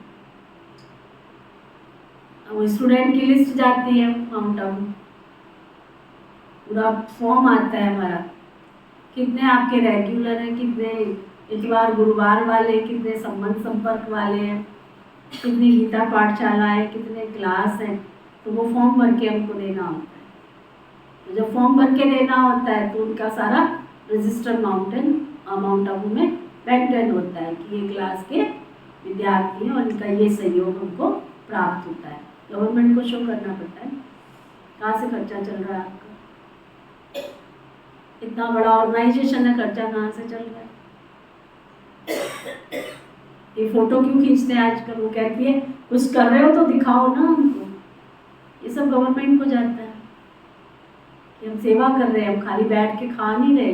वो स्टूडेंट की लिस्ट जाती है माउंट आबू, पूरा फॉर्म आता है हमारा, कितने आपके रेगुलर हैं, कितने इतवार गुरुवार वाले, कितने संबंध संपर्क वाले हैं, कितनी गीता पाठशाला है, कितने क्लास हैं। तो वो फॉर्म भर के हमको देना होता है। तो जब फॉर्म भर के देना होता है तो उनका सारा रजिस्टर माउंट आबू में मेंटेन होता है कि ये क्लास के विद्यार्थी हैं और इनका ये सहयोग हमको प्राप्त होता है। गवर्नमेंट को शो करना पड़ता है कहाँ से खर्चा चल रहा है आपका। इतना बड़ा ऑर्गेनाइजेशन है, खर्चा कहाँ से चल रहा है? ये फोटो क्यों खींचते हैं आजकल? वो कहती है कुछ कर रहे हो तो दिखाओ ना हमको। ये सब गवर्नमेंट को जाता है कि हम सेवा कर रहे हैं, हम खाली बैठ के खा नहीं रहे,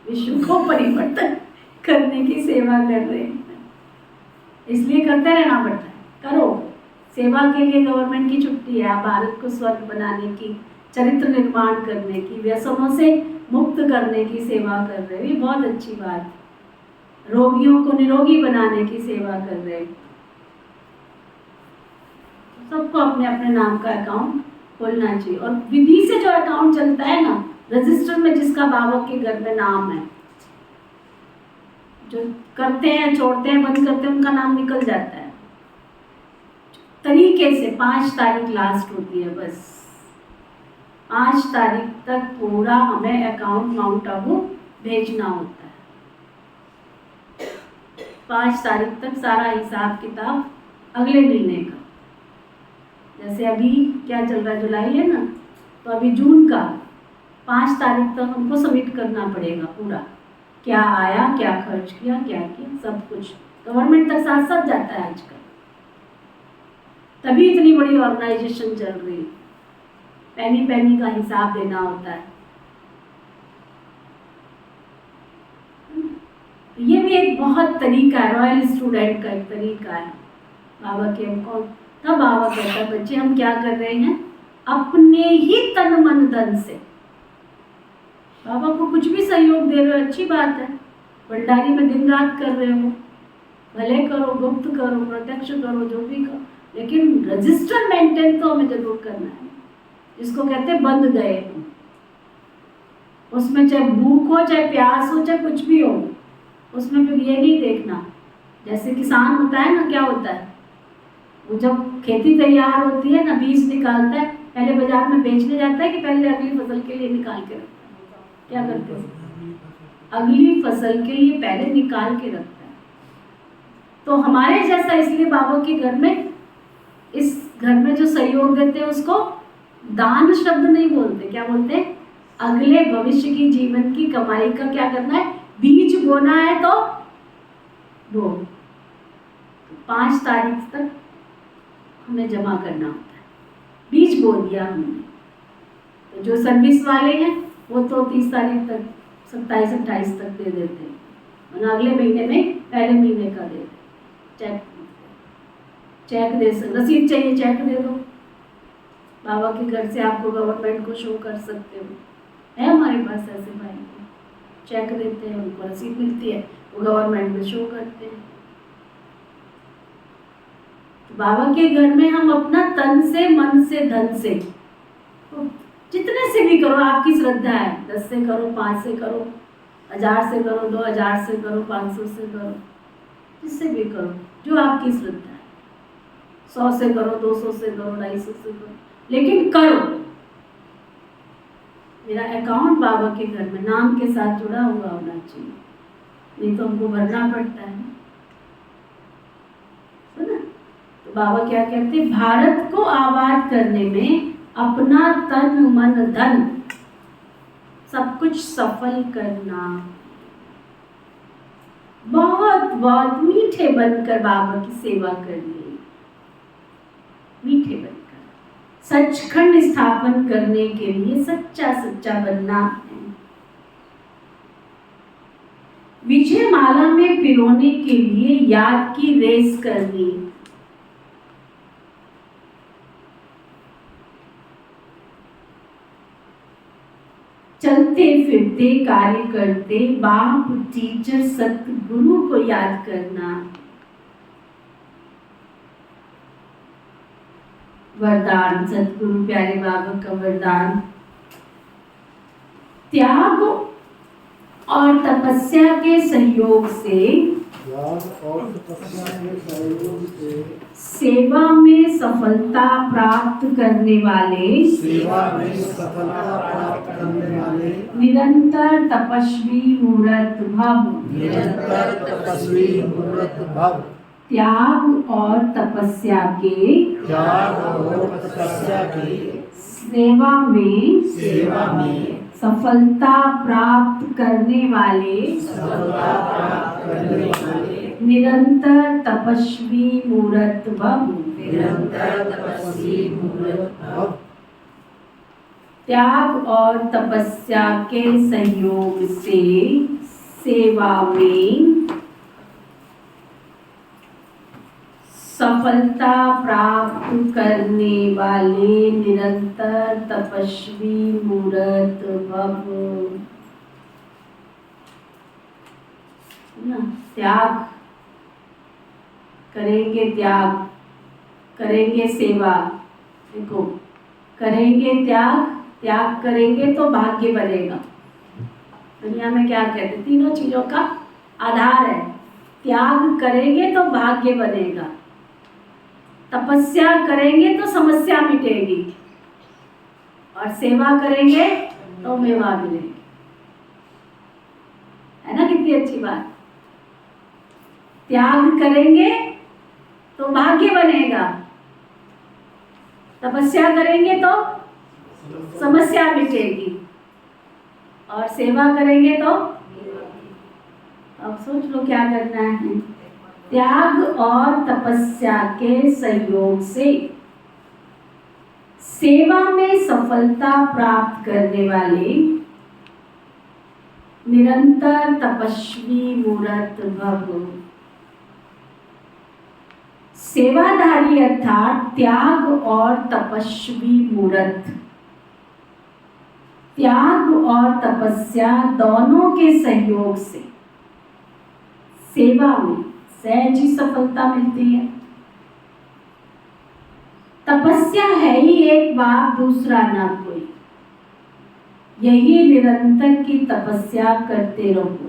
विश्व को परिवर्तन करने की सेवा कर रहे हैं। इसलिए करते रहना पड़ता है, करो। सेवा के लिए गवर्नमेंट की छुट्टी है। आप भारत को स्वर्ग बनाने की, चरित्र निर्माण करने की, व्यसनों से मुक्त करने की सेवा कर रहे हो, ये बहुत अच्छी बात है। रोगियों को निरोगी बनाने की सेवा कर रहे हो। सबको अपने अपने नाम का अकाउंट खोलना चाहिए। और विधि से जो अकाउंट चलता है ना, रजिस्टर में जिसका बाबा के घर में नाम है, जो करते हैं, छोड़ते हैं, बंद करते हैं, उनका नाम निकल जाता है तरीके से। 5 तारीख लास्ट होती है, बस 5 तारीख तक पूरा हमें अकाउंट माउंट आबू भेजना होता है। 5 तारीख तक सारा हिसाब किताब अगले महीने का। जैसे अभी क्या चल रहा है, जुलाई है ना, तो अभी जून का 5 तारीख तक हमको सबमिट करना पड़ेगा पूरा, क्या आया, क्या खर्च किया, क्या किया, सब कुछ गवर्नमेंट तक साथ साथ जाता है आजकल। तभी इतनी बड़ी ऑर्गेनाइजेशन चल रही है। पैनी पैनी का हिसाब देना होता है। तो ये भी एक बहुत तरीका है, रॉयल स्टूडेंट का एक तरीका है। बाबा के हमको तब बाबा कहता है बच्चे हम क्या कर रहे हैं, अपने ही तन मन धन से बाबा को कुछ भी सहयोग दे रहे हो, अच्छी बात है। भंडारी में दिन रात कर रहे हो, भले करो, गुप्त करो, प्रत्यक्ष करो, जो भी करो, लेकिन रजिस्टर मेंटेन तो हमें जरूर करना है, जिसको कहते हैं बंद गए। उसमें चाहे भूख हो, चाहे प्यास हो, चाहे कुछ भी हो, उसमें फिर ये नहीं देखना। जैसे किसान होता है ना, क्या होता है, वो जब खेती तैयार होती है ना, बीज निकालता है, पहले बाजार में बेचने जाता है कि पहले अगली फसल के लिए निकाल के रखता है? क्या करते हैं, अगली फसल के लिए पहले निकाल के रखता है। तो हमारे जैसा इसलिए बाबा के घर में, इस घर में जो सहयोग देते हैं उसको दान शब्द नहीं बोलते, क्या बोलते हैं, अगले भविष्य की जीवन की कमाई का क्या करना है, बीज बोना है तो बो, 5 तारीख तक हमें जमा करना होता है। बीज बो दिया हमने, तो जो सर्विस वाले हैं वो तो 30 तारीख तक, 27-28 तक दे देते हैं, और अगले महीने में पहले महीने का दे देते। चेक दे सकते, रसीद चाहिए चेक दे दो। बाबा के घर से आपको गवर्नमेंट को शो कर सकते हो, है हमारे पास ऐसे भाई को, चेक देते हैं, उनको रसीद मिलती है, वो गवर्नमेंट में शो करते हैं। तो बाबा के घर में हम अपना तन से, मन से, धन से, तो जितने से भी करो, आपकी श्रद्धा है, 10 से करो, 5 से करो, 1000 से करो, 2000 से करो, 500 से करो, जिससे भी करो, जो आपकी श्रद्धा है, 100 से करो, 200 से करो, 250 से करो, लेकिन करो। मेरा अकाउंट बाबा के घर में नाम के साथ जुड़ा हुआ होना चाहिए, नहीं तो हमको भरना पड़ता है, सुना? तो बाबा क्या कहते हैं, भारत को आबाद करने में अपना तन मन धन सब कुछ सफल करना। बहुत बहुत मीठे बनकर बाबा की सेवा करनी, मीठे बनकर सचखंड स्थापन करने के लिए सच्चा सच्चा बनना है। विजय माला में पिरोने के लिए याद की रेस करनी। चलते फिरते कार्य करते बाप टीचर सतगुरु को याद करना। वरदान, सतगुरु प्यारे बाबा का वरदान, त्याग और तपस्या के सहयोग से सेवा में सफलता प्राप्त करने वाले निरंतर तपस्वी मूर्त भव। त्याग और तपस्या के सेवा में सफलता प्राप्त करने वाले निरंतर तपस्वी मूर्त भव। त्याग और तपस्या के सहयोग से सेवा में सफलता प्राप्त करने वाले निरंतर तपस्वी मूर्त भव। त्याग करेंगे, त्याग करेंगे, सेवा, देखो करेंगे त्याग, त्याग करेंगे तो भाग्य बनेगा। दुनिया में क्या कहते हैं, तीनों चीजों का आधार है। त्याग करेंगे तो भाग्य बनेगा, तपस्या करेंगे तो समस्या मिटेगी, और सेवा करेंगे तो मेवा मिलेगी। है ना, कितनी अच्छी बात। त्याग करेंगे तो भाग्य बनेगा, तपस्या करेंगे तो समस्या मिटेगी, और सेवा करेंगे तो, अब सोच लो क्या करना है। त्याग और तपस्या के सहयोग से सेवा में सफलता प्राप्त करने वाले निरंतर तपस्वी मूर्त भव। सेवाधारी अर्थात त्याग और तपस्वी मूर्त। त्याग और तपस्या दोनों के सहयोग से सेवा में सहज ही सफलता मिलती है। तपस्या है ही एक बात, दूसरा ना कोई। यही निरंतर की तपस्या करते रहो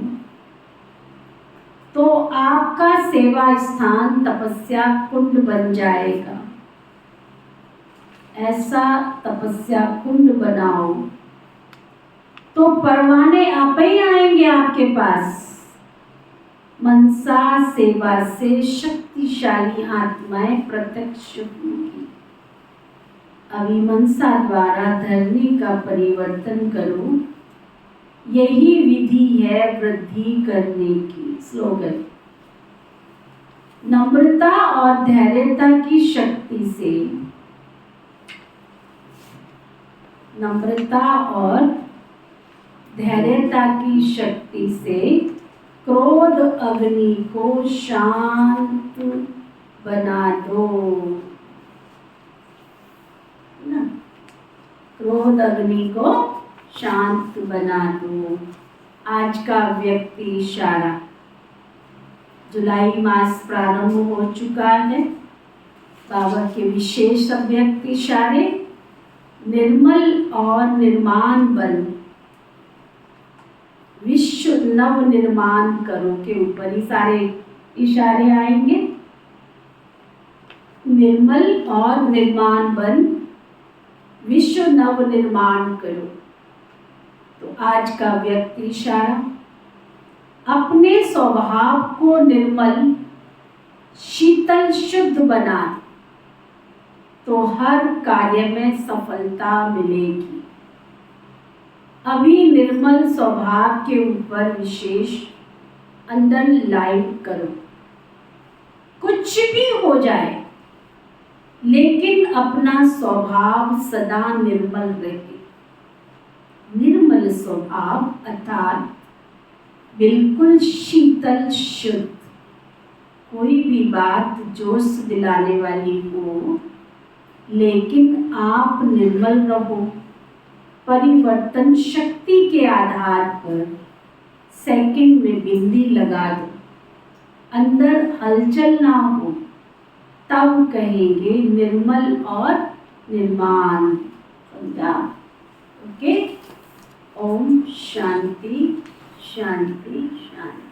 तो आपका सेवा स्थान तपस्या कुंड बन जाएगा। ऐसा तपस्या कुंड बनाओ तो परवाने आप ही आएंगे आपके पास। मनसा सेवा से शक्तिशाली आत्माएं प्रत्यक्ष होंगी। अभी मनसा द्वारा धरनी का परिवर्तन करो, यही विधि है वृद्धि करने की। स्लोगन। नम्रता और धैर्यता की शक्ति से, नम्रता और धैर्यता की शक्ति से क्रोध अग्नि को शांत बना दो ना। क्रोध अग्नि को शांत बना दो। आज का व्यक्ति इशारा। जुलाई मास प्रारंभ हो चुका है। बाबा के विशेष अव्यक्त इशारे निर्मल और निर्माण बन, विश्व नव निर्माण करो के ऊपर ही सारे इशारे आएंगे। निर्मल और निर्माण बन, विश्व नव निर्माण करो। तो आज का व्यक्ति इशारा अपने स्वभाव को निर्मल शीतल शुद्ध बना तो हर कार्य में सफलता मिलेगी। अभी निर्मल स्वभाव के ऊपर विशेष अंडरलाइन करो। कुछ भी हो जाए लेकिन अपना स्वभाव सदा निर्मल रहे। निर्मल स्वभाव अर्थात बिल्कुल शीतल शुद्ध। कोई भी बात जोश दिलाने वाली हो लेकिन आप निर्मल रहो। परिवर्तन शक्ति के आधार पर सेकंड में बिंदी लगा दो। अंदर हलचल ना हो तब कहेंगे निर्मल और निर्माण। समझा? ओके। ओम शांति शांति शांति।